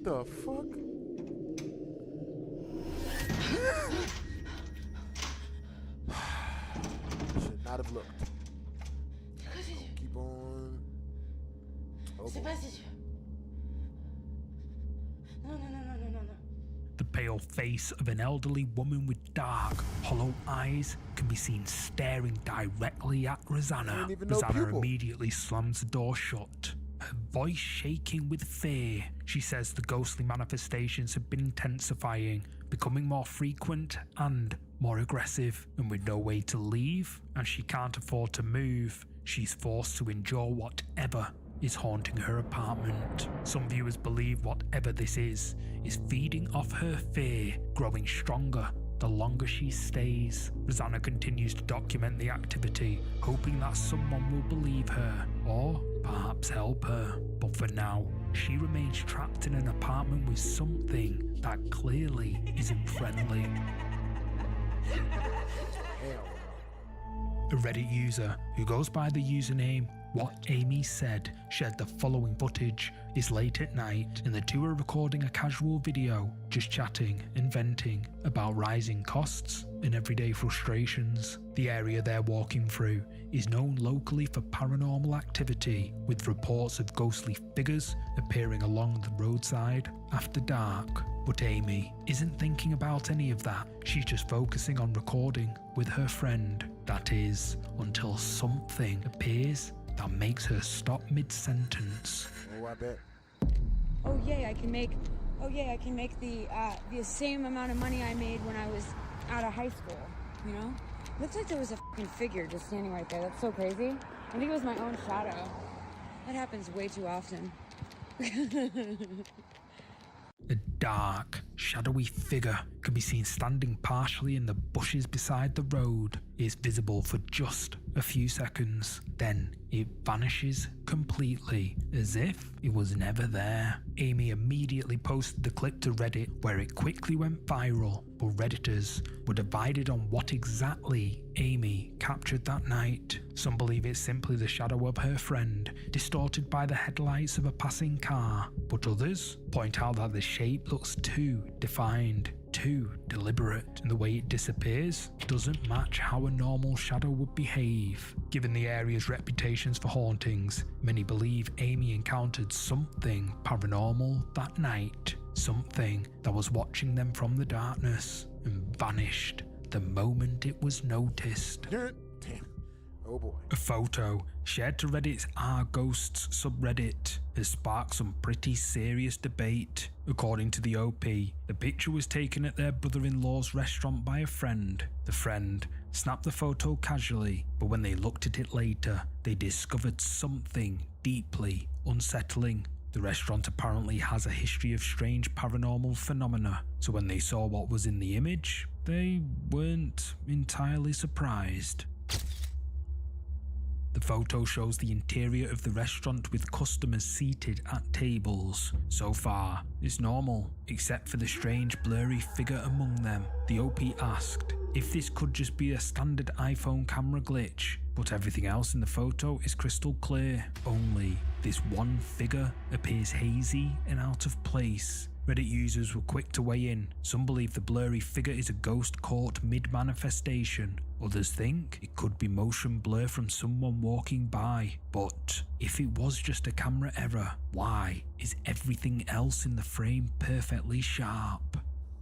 The fuck? Should not have looked. Keep on. Oh, C'est pas ses yeux. Non. The pale face of an elderly woman with dark, hollow eyes can be seen staring directly at Rosanna. Rosanna immediately slams the door shut, her voice shaking with fear. She says the ghostly manifestations have been intensifying, becoming more frequent and more aggressive, and with no way to leave, and she can't afford to move, she's forced to endure whatever is haunting her apartment. Some viewers believe whatever this is feeding off her fear, growing stronger the longer she stays. Rosanna continues to document the activity, hoping that someone will believe her, or perhaps help her. But for now, she remains trapped in an apartment with something that clearly isn't friendly. A Reddit user who goes by the username What Amy Said shared the following footage. It's late at night and the two are recording a casual video, just chatting and venting about rising costs and everyday frustrations. The area they're walking through is known locally for paranormal activity, with reports of ghostly figures appearing along the roadside after dark. But Amy isn't thinking about any of that. She's just focusing on recording with her friend. That is, until something appears that makes her stop mid-sentence. Oh, I bet. Oh yay, I can make the same amount of money I made when I was out of high school, you know? Looks like there was a fucking figure just standing right there. That's so crazy. I think it was my own shadow. That happens way too often. A dark, shadowy figure can be seen standing partially in the bushes beside the road. It is visible for just a few seconds, then it vanishes completely, as if it was never there. Amy immediately posted the clip to Reddit, where it quickly went viral, but Redditors were divided on what exactly Amy captured that night. Some believe it's simply the shadow of her friend, distorted by the headlights of a passing car, but others point out that the shape looks too defined, too deliberate, and the way it disappears doesn't match how a normal shadow would behave. Given the area's reputations for hauntings, many believe Amy encountered something paranormal that night, something that was watching them from the darkness and vanished the moment it was noticed. Damn. Oh boy. A photo shared to Reddit's Are Ghosts subreddit has sparked some pretty serious debate. According to the OP, the picture was taken at their brother-in-law's restaurant by a friend. The friend snapped the photo casually, but when they looked at it later, they discovered something deeply unsettling. The restaurant apparently has a history of strange paranormal phenomena, so when they saw what was in the image, they weren't entirely surprised. The photo shows the interior of the restaurant with customers seated at tables. So far, it's normal, except for the strange blurry figure among them. The OP asked if this could just be a standard iPhone camera glitch, but everything else in the photo is crystal clear. Only this one figure appears hazy and out of place. Reddit users were quick to weigh in. Some believe the blurry figure is a ghost caught mid-manifestation. Others think it could be motion blur from someone walking by. But if it was just a camera error, why is everything else in the frame perfectly sharp?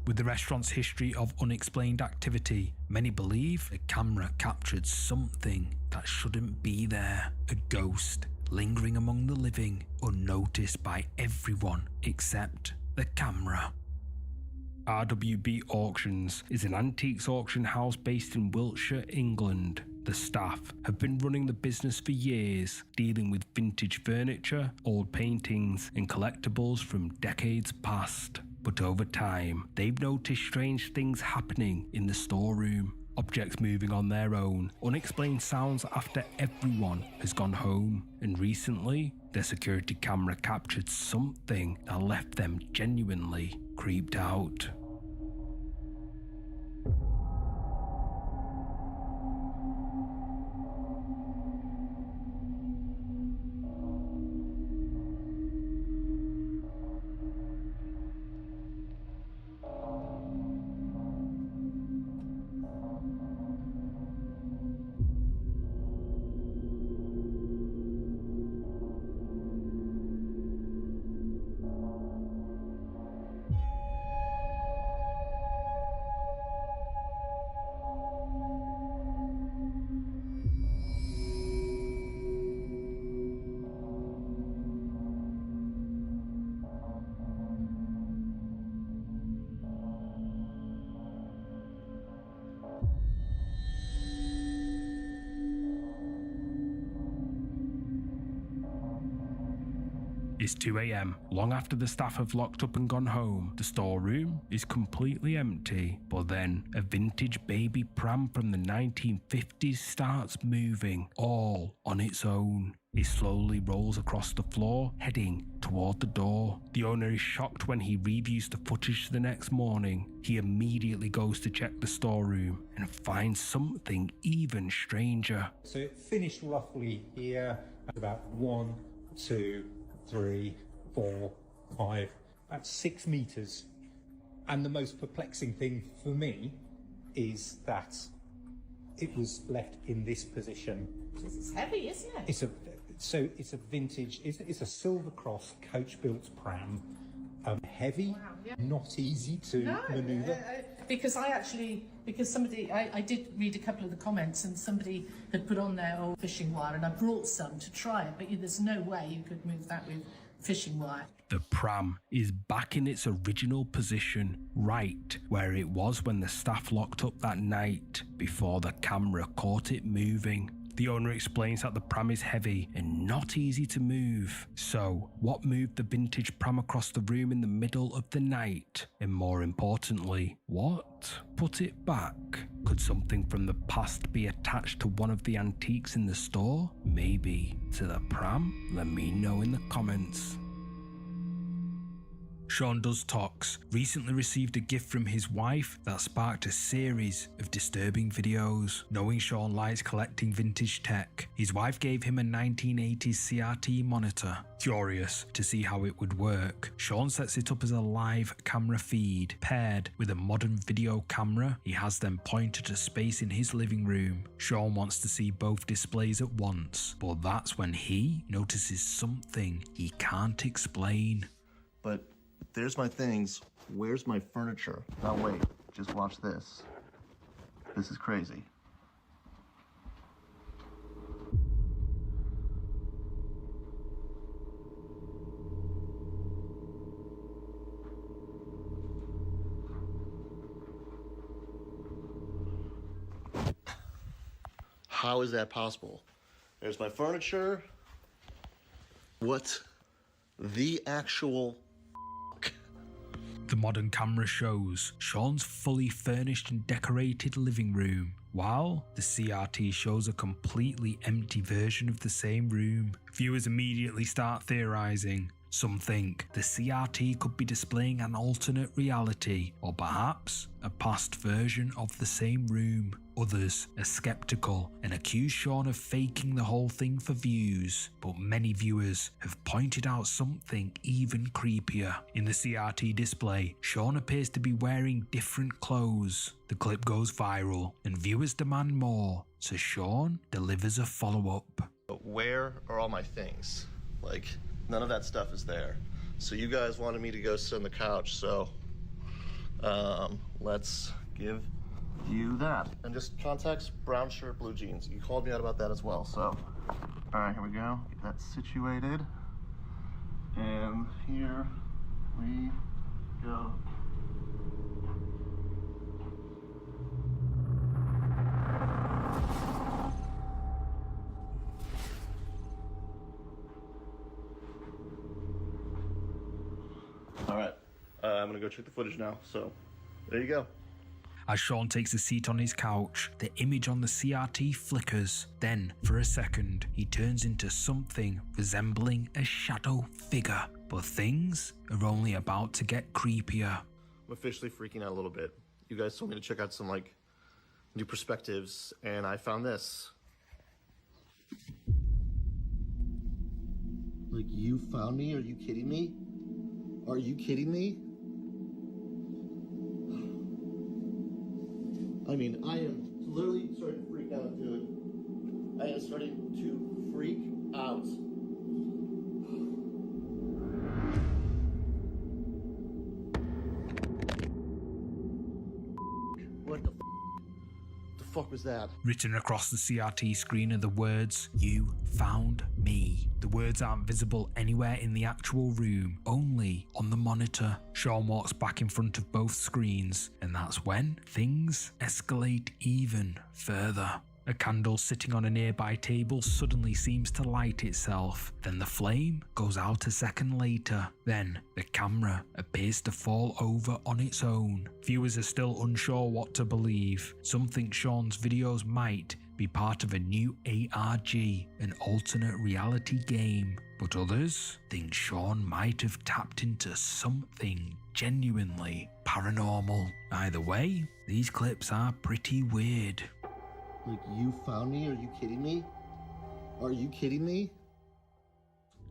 With the restaurant's history of unexplained activity, many believe the camera captured something that shouldn't be there. A ghost lingering among the living, unnoticed by everyone except the camera. RWB Auctions is an antiques auction house based in Wiltshire, England. The staff have been running the business for years, dealing with vintage furniture, old paintings, and collectibles from decades past. But over time, they've noticed strange things happening in the storeroom. Objects moving on their own, unexplained sounds after everyone has gone home, and recently, their security camera captured something that left them genuinely creeped out. It's 2 a.m. Long after the staff have locked up and gone home, the storeroom is completely empty. But then a vintage baby pram from the 1950s starts moving, all on its own. It slowly rolls across the floor, heading toward the door. The owner is shocked when he reviews the footage the next morning. He immediately goes to check the storeroom and finds something even stranger. So it finished roughly here at about 1, 2, 3, 4, 5, about 6 meters. And the most perplexing thing for me is that it was left in this position. It's heavy, isn't it? It's a vintage, it's a Silver Cross coach-built pram. Heavy, wow, yeah. Not easy to maneuver. Because somebody, I did read a couple of the comments and somebody had put on their old fishing wire and I brought some to try it, but there's no way you could move that with fishing wire. The pram is back in its original position, right where it was when the staff locked up that night, before the camera caught it moving. The owner explains that the pram is heavy and not easy to move. So, what moved the vintage pram across the room in the middle of the night? And more importantly, what put it back? Could something from the past be attached to one of the antiques in the store? Maybe to the pram? Let me know in the comments. Sean Does Talks recently received a gift from his wife that sparked a series of disturbing videos. Knowing Sean likes collecting vintage tech, his wife gave him a 1980s CRT monitor. Curious to see how it would work, Sean sets it up as a live camera feed. Paired with a modern video camera, he has them pointed at a space in his living room. Sean wants to see both displays at once, but that's when he notices something he can't explain. But there's my things. Where's my furniture? Now wait, just watch this. This is crazy. How is that possible? There's my furniture. What the actual... The modern camera shows Sean's fully furnished and decorated living room, while the CRT shows a completely empty version of the same room. Viewers immediately start theorizing. Some think the CRT could be displaying an alternate reality, or perhaps a past version of the same room. Others are skeptical and accuse Sean of faking the whole thing for views, but many viewers have pointed out something even creepier. In the CRT display, Sean appears to be wearing different clothes. The clip goes viral and viewers demand more, so Sean delivers a follow-up. Where are all my things? Like, none of that stuff is there. So you guys wanted me to go sit on the couch, so let's give you that. And just contacts, brown shirt, blue jeans. You called me out about that as well, so. All right, here we go. Get that situated. And here we go. All right, I'm gonna go check the footage now, so there you go. As Sean takes a seat on his couch, the image on the CRT flickers. Then, for a second, he turns into something resembling a shadow figure. But things are only about to get creepier. I'm officially freaking out a little bit. You guys told me to check out some, like, new perspectives, and I found this. Like, you found me? Are you kidding me? Are you kidding me? I mean, I am literally starting to freak out, dude. I am starting to freak out. What the fuck was that? Written across the CRT screen are the words, "You found me." The words aren't visible anywhere in the actual room, only on the monitor. Sean walks back in front of both screens, and that's when things escalate even further. A candle sitting on a nearby table suddenly seems to light itself. Then the flame goes out a second later. Then the camera appears to fall over on its own. Viewers are still unsure what to believe. Some think Sean's videos might be part of a new ARG, an alternate reality game. But others think Sean might have tapped into something genuinely paranormal. Either way, these clips are pretty weird. Like, you found me? Are you kidding me? Are you kidding me?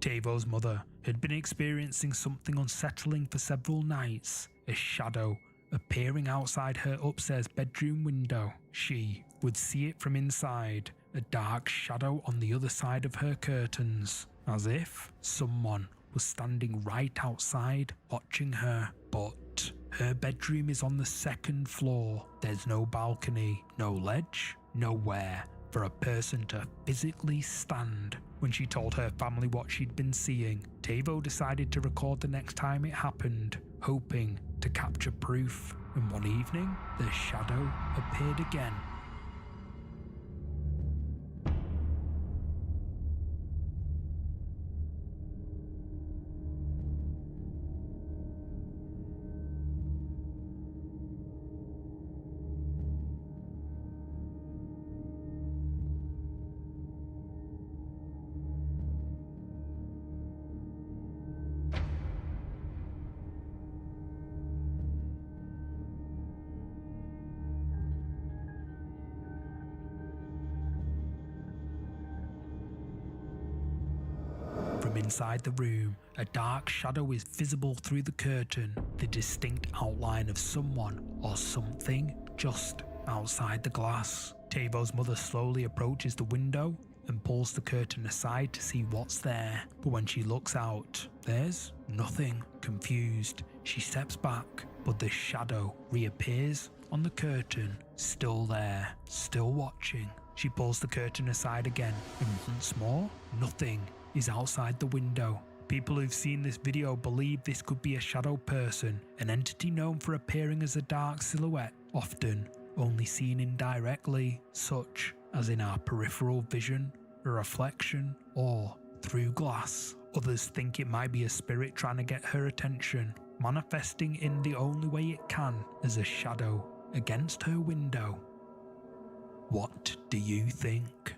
Tavo's mother had been experiencing something unsettling for several nights, a shadow appearing outside her upstairs bedroom window. She would see it from inside, a dark shadow on the other side of her curtains, as if someone was standing right outside watching her. But her bedroom is on the second floor. There's no balcony, no ledge, nowhere for a person to physically stand. When she told her family what she'd been seeing, Tavo decided to record the next time it happened, hoping to capture proof. And one evening, the shadow appeared again. inside the room, a dark shadow is visible through the curtain, the distinct outline of someone or something just outside the glass. Tavo's mother slowly approaches the window and pulls the curtain aside to see what's there. But when she looks out, there's nothing. Confused, she steps back, but the shadow reappears on the curtain, still there, still watching. She pulls the curtain aside again, and once more, nothing is outside the window. People who've seen this video believe this could be a shadow person, an entity known for appearing as a dark silhouette, often only seen indirectly, such as in our peripheral vision, a reflection, or through glass. Others think it might be a spirit trying to get her attention, manifesting in the only way it can, as a shadow against her window. What do you think?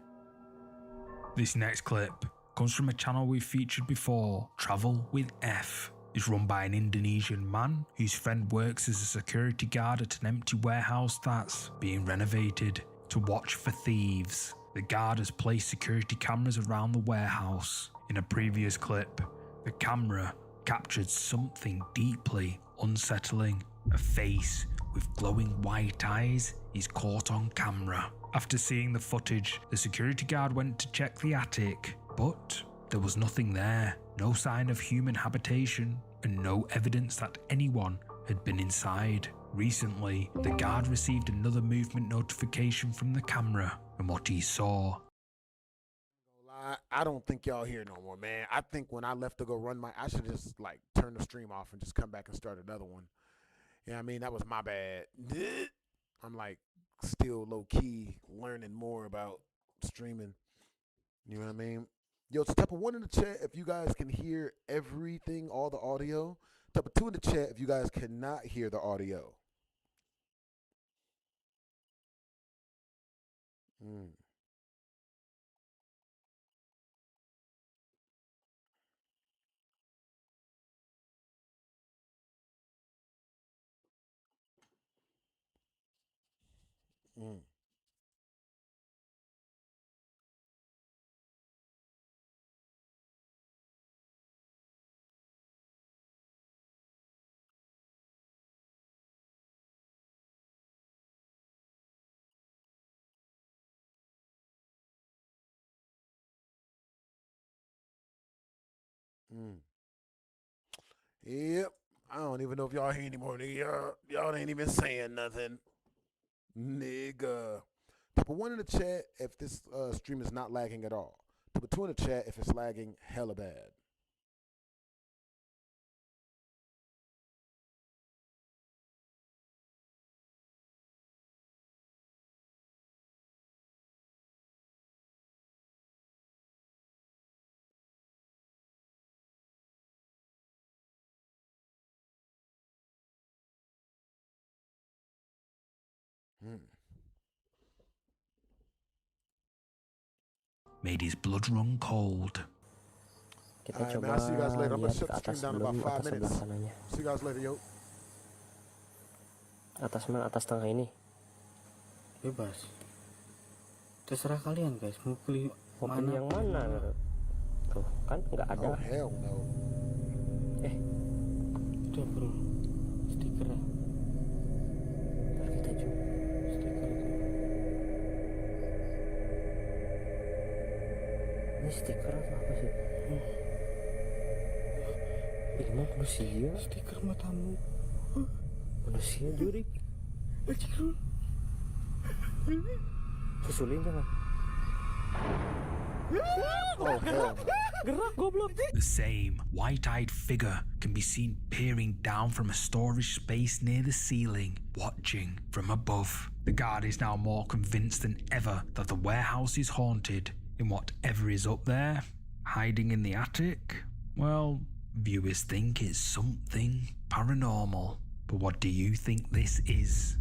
This next clip comes from a channel we've featured before. Travel with F is run by an Indonesian man whose friend works as a security guard at an empty warehouse that's being renovated to watch for thieves. The guard has placed security cameras around the warehouse. In a previous clip, the camera captured something deeply unsettling. A face with glowing white eyes is caught on camera. After seeing the footage, the security guard went to check the attic, but there was nothing there. No sign of human habitation, and no evidence that anyone had been inside. Recently, the guard received another movement notification from the camera, and what he saw. I don't think y'all here no more, man. I think when I left to go run I should just like turn the stream off and just come back and start another one. Yeah, I mean, that was my bad. I'm like still low key learning more about streaming. You know what I mean? Yo, so type of 1 in the chat if you guys can hear everything, all the audio. Type of 2 in the chat if you guys cannot hear the audio. Yep. I don't even know if y'all here anymore, nigga. Y'all ain't even saying nothing. Nigga. Type of 1 in the chat if this stream is not lagging at all. Type of 2 in the chat if it's lagging hella bad. Made his blood run cold. Alright, man, I'll see you guys later. I'm gonna shut the stream down in about 5 minutes. See you guys later, yo. Atas mana atas tengah ini? Bebas. Terserah kalian guys, mau pilih mana? Yang mana? Tuh, kan nggak ada. Oh hell no. Itu bro, stikernya. Ntar kita coba. Stiker itu. Ini stiker atau apa sih? Ini mah manusia. Stiker matamu. Manusia jurik. Susulin jangan. Oh hell. Gerak goblok. The same white-eyed figure can be seen peering down from a storage space near the ceiling, watching from above. The guard is now more convinced than ever that the warehouse is haunted, and whatever is up there, hiding in the attic, well, viewers think it's something paranormal. But what do you think this is?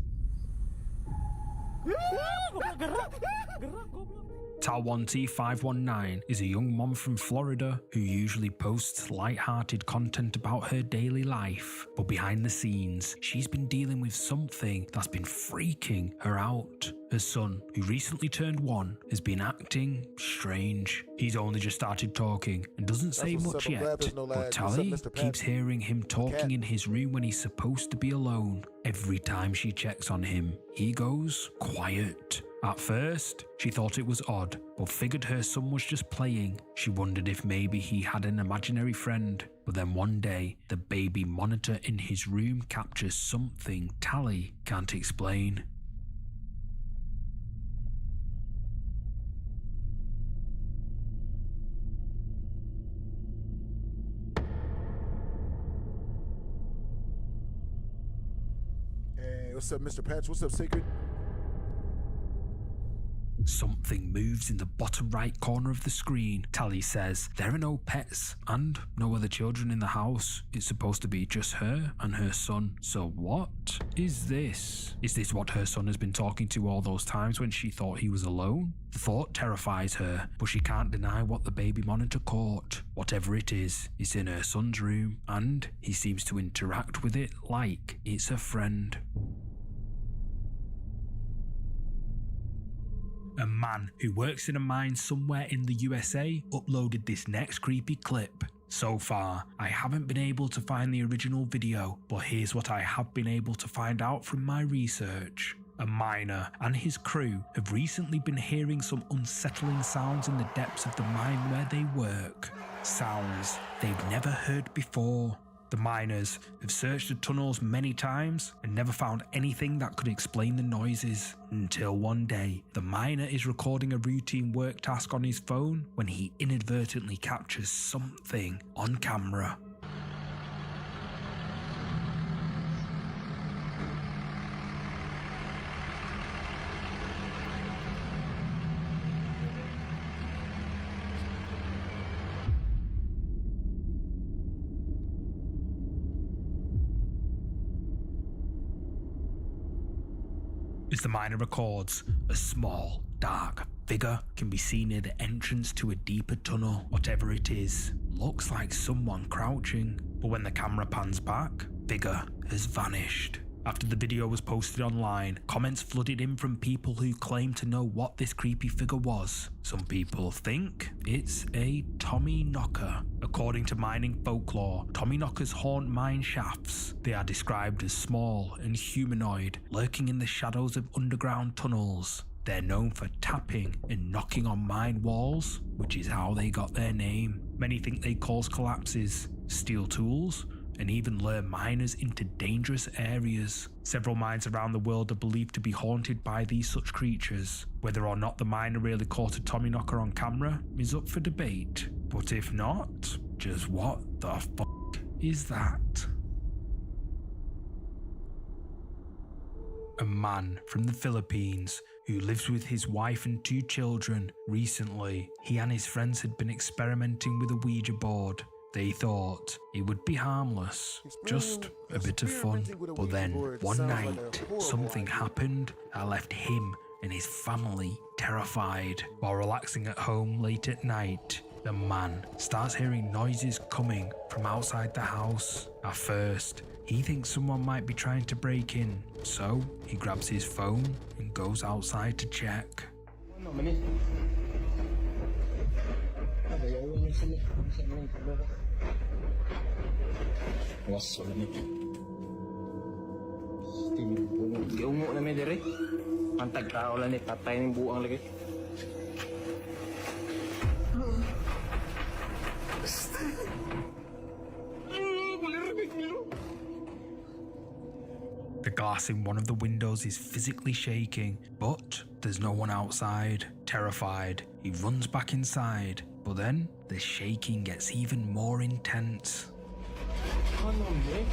Gerak goblok. Talwanti519 is a young mom from Florida who usually posts light-hearted content about her daily life, but behind the scenes, she's been dealing with something that's been freaking her out. Her son, who recently turned 1, has been acting strange. He's only just started talking and doesn't say much yet, but Tally keeps hearing him talking in his room when he's supposed to be alone. Every time she checks on him, he goes quiet. At first, she thought it was odd, but figured her son was just playing. She wondered if maybe he had an imaginary friend. But then one day, the baby monitor in his room captures something Tally can't explain. Hey, what's up, Mr. Patch? What's up, Secret? Something moves in the bottom right corner of the screen. Tally says there are no pets and no other children in the house. It's supposed to be just her and her son. So what is this? Is this what her son has been talking to all those times when she thought he was alone? The thought terrifies her, but she can't deny what the baby monitor caught. Whatever it is, it's in her son's room, and he seems to interact with it like it's a friend. A man who works in a mine somewhere in the USA uploaded this next creepy clip. So far, I haven't been able to find the original video, but here's what I have been able to find out from my research. A miner and his crew have recently been hearing some unsettling sounds in the depths of the mine where they work. Sounds they've never heard before. The miners have searched the tunnels many times and never found anything that could explain the noises. Until one day, the miner is recording a routine work task on his phone when he inadvertently captures something on camera. As the miner records, a small, dark figure can be seen near the entrance to a deeper tunnel. Whatever it is, looks like someone crouching, but when the camera pans back, figure has vanished. After the video was posted online, comments flooded in from people who claim to know what this creepy figure was. Some people think it's a Tommy Knocker. According to mining folklore, Tommy Knockers haunt mine shafts. They are described as small and humanoid, lurking in the shadows of underground tunnels. They're known for tapping and knocking on mine walls, which is how they got their name. Many think they cause collapses, steal tools, and even lure miners into dangerous areas. Several mines around the world are believed to be haunted by these such creatures. Whether or not the miner really caught a Tommy Knocker on camera is up for debate. But if not, just what the fuck is that? A man from the Philippines who lives with his wife and 2 children. Recently, he and his friends had been experimenting with a Ouija board. They thought it would be harmless, just a bit of fun. But then, one night, something happened that left him and his family terrified. While relaxing at home late at night, the man starts hearing noises coming from outside the house. At first, he thinks someone might be trying to break in, so he grabs his phone and goes outside to check. Giungo na may dire. Pantag tao lang ni patay ng buang lagi. The glass in one of the windows is physically shaking, but there's no one outside. Terrified, he runs back inside, but then the shaking gets even more intense. Ano eh?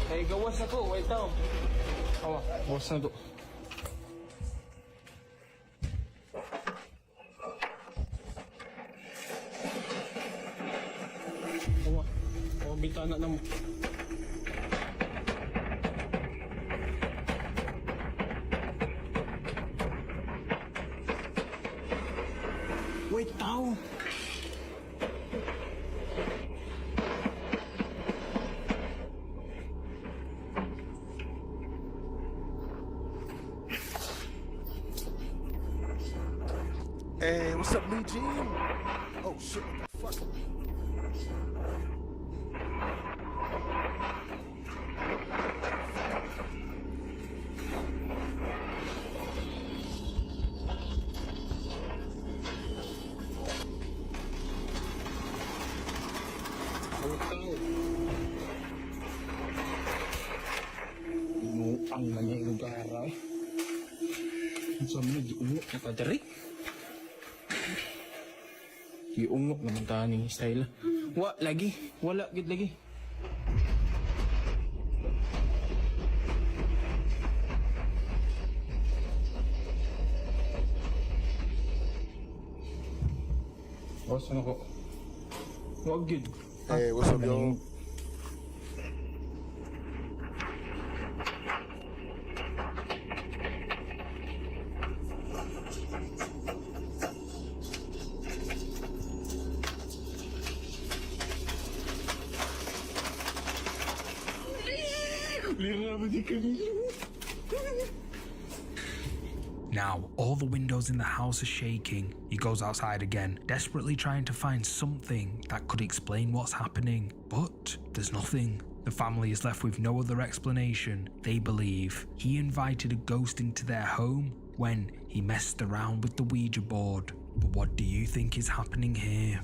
Hey, gawas na to. Wait down. Awa, gawas na to. Awa, bitana na mo. Wait now. Hey, what's up, Lee Jean? Oh shit, what the fuck? Ang lagi lugar ay. Sama giungok na kadiri. Giungok naman ta ning style. Wala gid lagi. Boss ano ko? Wag gid. Hey, what's up, yo? Now, all the windows in the house are shaking. He goes outside again, desperately trying to find something that could explain what's happening. But there's nothing. The family is left with no other explanation. They believe he invited a ghost into their home when he messed around with the Ouija board. But what do you think is happening here?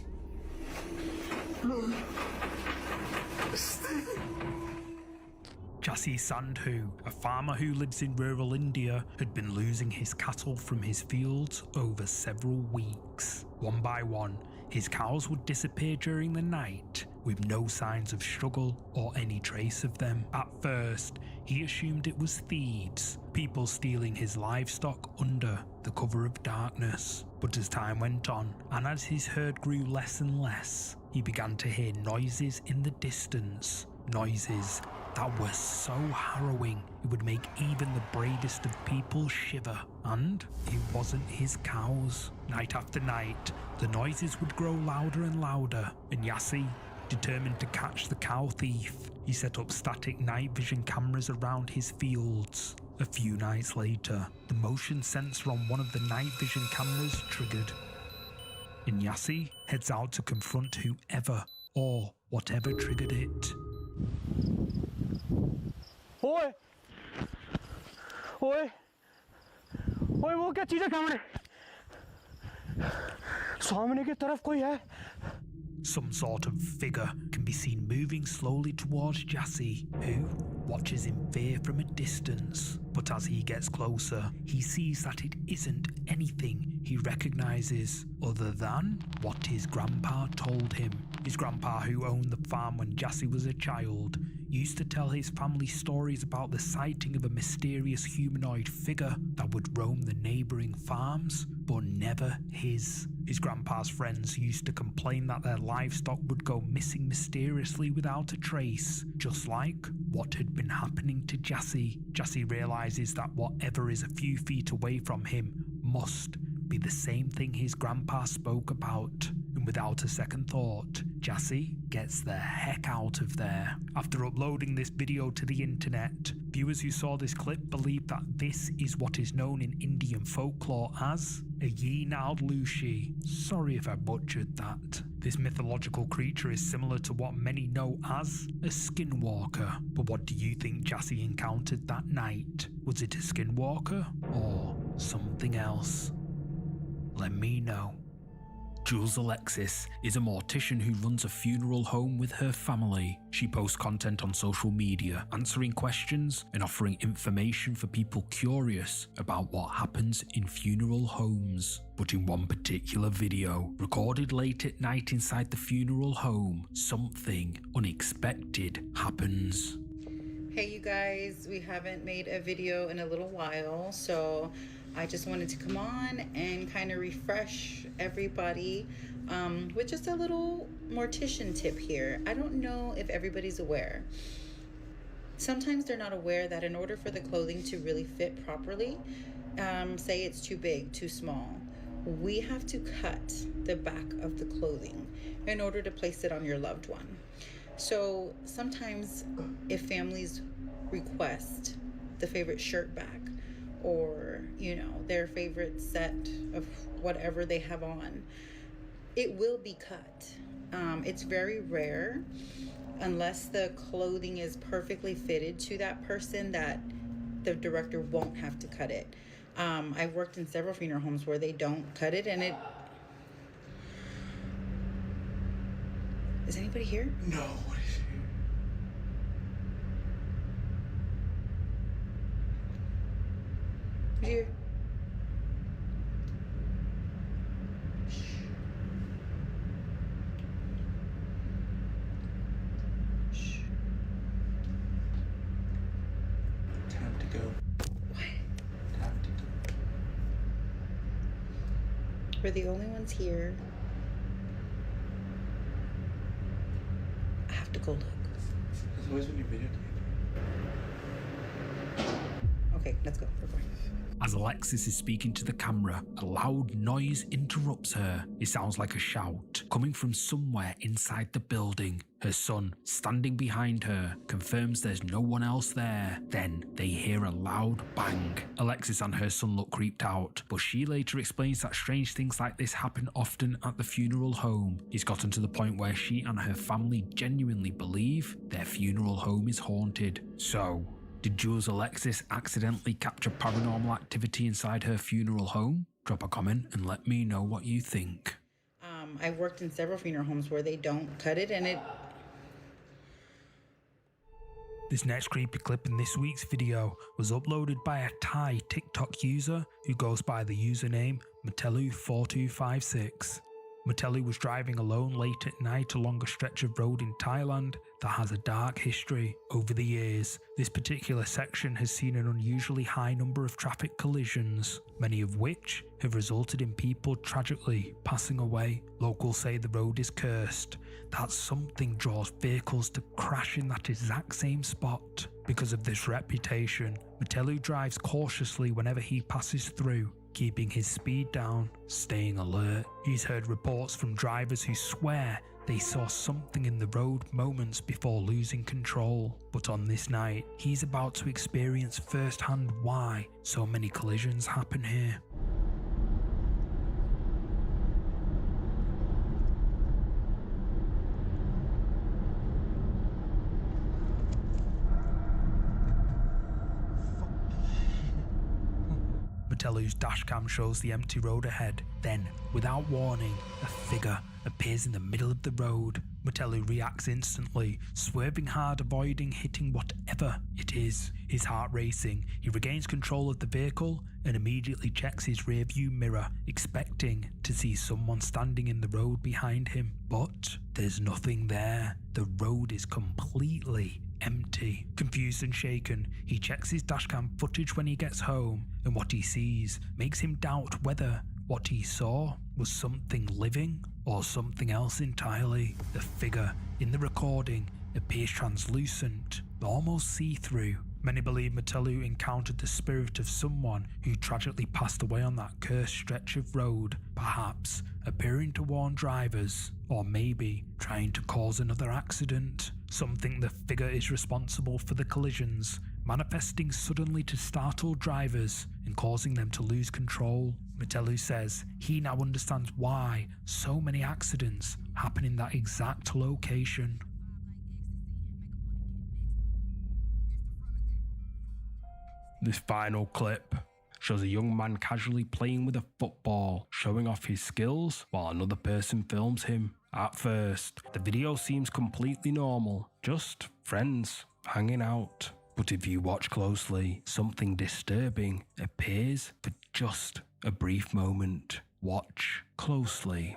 Jassi Sandhu, a farmer who lives in rural India, had been losing his cattle from his fields over several weeks. One by one, his cows would disappear during the night, with no signs of struggle or any trace of them. At first, he assumed it was thieves, people stealing his livestock under the cover of darkness. But as time went on, and as his herd grew less and less, he began to hear noises in the distance. Noises that were so harrowing it would make even the bravest of people shiver. And it wasn't his cows. Night after night, the noises would grow louder and louder, and Jassi, determined to catch the cow thief, he set up static night vision cameras around his fields. A few nights later, the motion sensor on one of the night vision cameras triggered, and Jassi heads out to confront whoever or whatever triggered it. ओए ओए ओए वो क्या चीज़ है सामने सामने की तरफ कोई है Some sort of figure can be seen moving slowly towards Jassi, who watches in fear from a distance. But as he gets closer, he sees that it isn't anything he recognizes other than what his grandpa told him. His grandpa, who owned the farm when Jassi was a child, used to tell his family stories about the sighting of a mysterious humanoid figure that would roam the neighboring farms, but never his. His grandpa's friends used to complain that their livestock would go missing mysteriously without a trace, just like what had been happening to Jassi. Jassi realizes that whatever is a few feet away from him must be the same thing his grandpa spoke about. And without a second thought, Jassi gets the heck out of there. After uploading this video to the internet, viewers who saw this clip believe that this is what is known in Indian folklore as a Yeenaud Lushi. Sorry if I butchered that. This mythological creature is similar to what many know as a skinwalker. But what do you think Jassi encountered that night? Was it a skinwalker or something else? Let me know. Jules Alexis is a mortician who runs a funeral home with her family. She posts content on social media, answering questions and offering information for people curious about what happens in funeral homes. But in one particular video, recorded late at night inside the funeral home, something unexpected happens. Hey you guys, we haven't made a video in a little while, so I just wanted to come on and kind of refresh everybody with just a little mortician tip here. I don't know if everybody's aware. Sometimes they're not aware that in order for the clothing to really fit properly, say it's too big, too small, we have to cut the back of the clothing in order to place it on your loved one. So sometimes if families request the favorite shirt back, or, you know, their favorite set of whatever they have on, it will be cut. It's very rare, unless the clothing is perfectly fitted to that person, that the director won't have to cut it. I've worked in several funeral homes where they don't cut it, and it... Is anybody here? No, what is here? Who's here? Time to go. What? Time to go. We're the only ones here. I have to go look. There's always when you videotape. Okay, let's go. We're going. As Alexis is speaking to the camera, a loud noise interrupts her. It sounds like a shout coming from somewhere inside the building. Her son, standing behind her, confirms there's no one else there. Then they hear a loud bang. Alexis and her son look creeped out, but she later explains that strange things like this happen often at the funeral home. It's gotten to the point where she and her family genuinely believe their funeral home is haunted. So, did Jules Alexis accidentally capture paranormal activity inside her funeral home? Drop a comment and let me know what you think. I've worked in several funeral homes where they don't cut it, and it... This next creepy clip in this week's video was uploaded by a Thai TikTok user who goes by the username Metelu4256. Metelu was driving alone late at night along a stretch of road in Thailand that has a dark history. Over the years, this particular section has seen an unusually high number of traffic collisions, many of which have resulted in people tragically passing away. Locals say the road is cursed, that something draws vehicles to crash in that exact same spot. Because of this reputation, Metelu drives cautiously whenever he passes through, keeping his speed down, staying alert. He's heard reports from drivers who swear they saw something in the road moments before losing control. But on this night, he's about to experience firsthand why so many collisions happen here. Metelu's dashcam shows the empty road ahead. Then, without warning, a figure appears in the middle of the road. Metelu reacts instantly, swerving hard, avoiding hitting whatever it is. His heart racing, he regains control of the vehicle and immediately checks his rearview mirror, expecting to see someone standing in the road behind him. But there's nothing there. The road is completely empty. Confused and shaken, he checks his dashcam footage when he gets home, and what he sees makes him doubt whether what he saw was something living or something else entirely. The figure in the recording appears translucent, almost see-through. Many believe Metelu encountered the spirit of someone who tragically passed away on that cursed stretch of road, perhaps appearing to warn drivers, or maybe trying to cause another accident. Some think the figure is responsible for the collisions, manifesting suddenly to startle drivers and causing them to lose control. Metelu says he now understands why so many accidents happen in that exact location. This final clip shows a young man casually playing with a football, showing off his skills while another person films him. At first, the video seems completely normal, just friends hanging out. But if you watch closely, something disturbing appears for just a brief moment. Watch closely.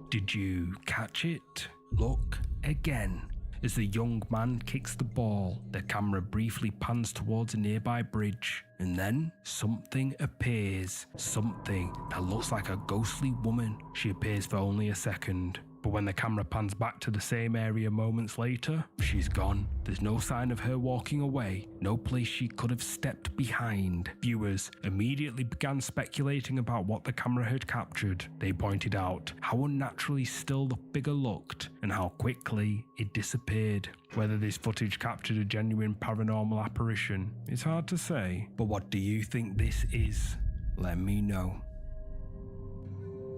Did you catch it? Look again. As the young man kicks the ball, the camera briefly pans towards a nearby bridge, and then something appears. Something that looks like a ghostly woman. She appears for only a second, But when the camera pans back to the same area moments later, she's gone. There's no sign of her walking away, no place she could have stepped behind. Viewers immediately began speculating about what the camera had captured. They pointed out how unnaturally still the figure looked and how quickly it disappeared. Whether this footage captured a genuine paranormal apparition is hard to say, but what do you think this is? Let me know.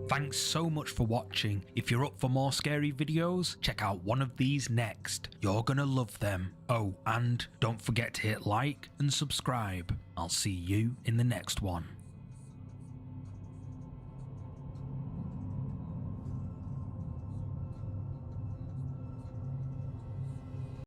Thanks so much for watching. If you're up for more scary videos, check out one of these next. You're gonna love them. Oh, and don't forget to hit like and subscribe. I'll see you in the next one.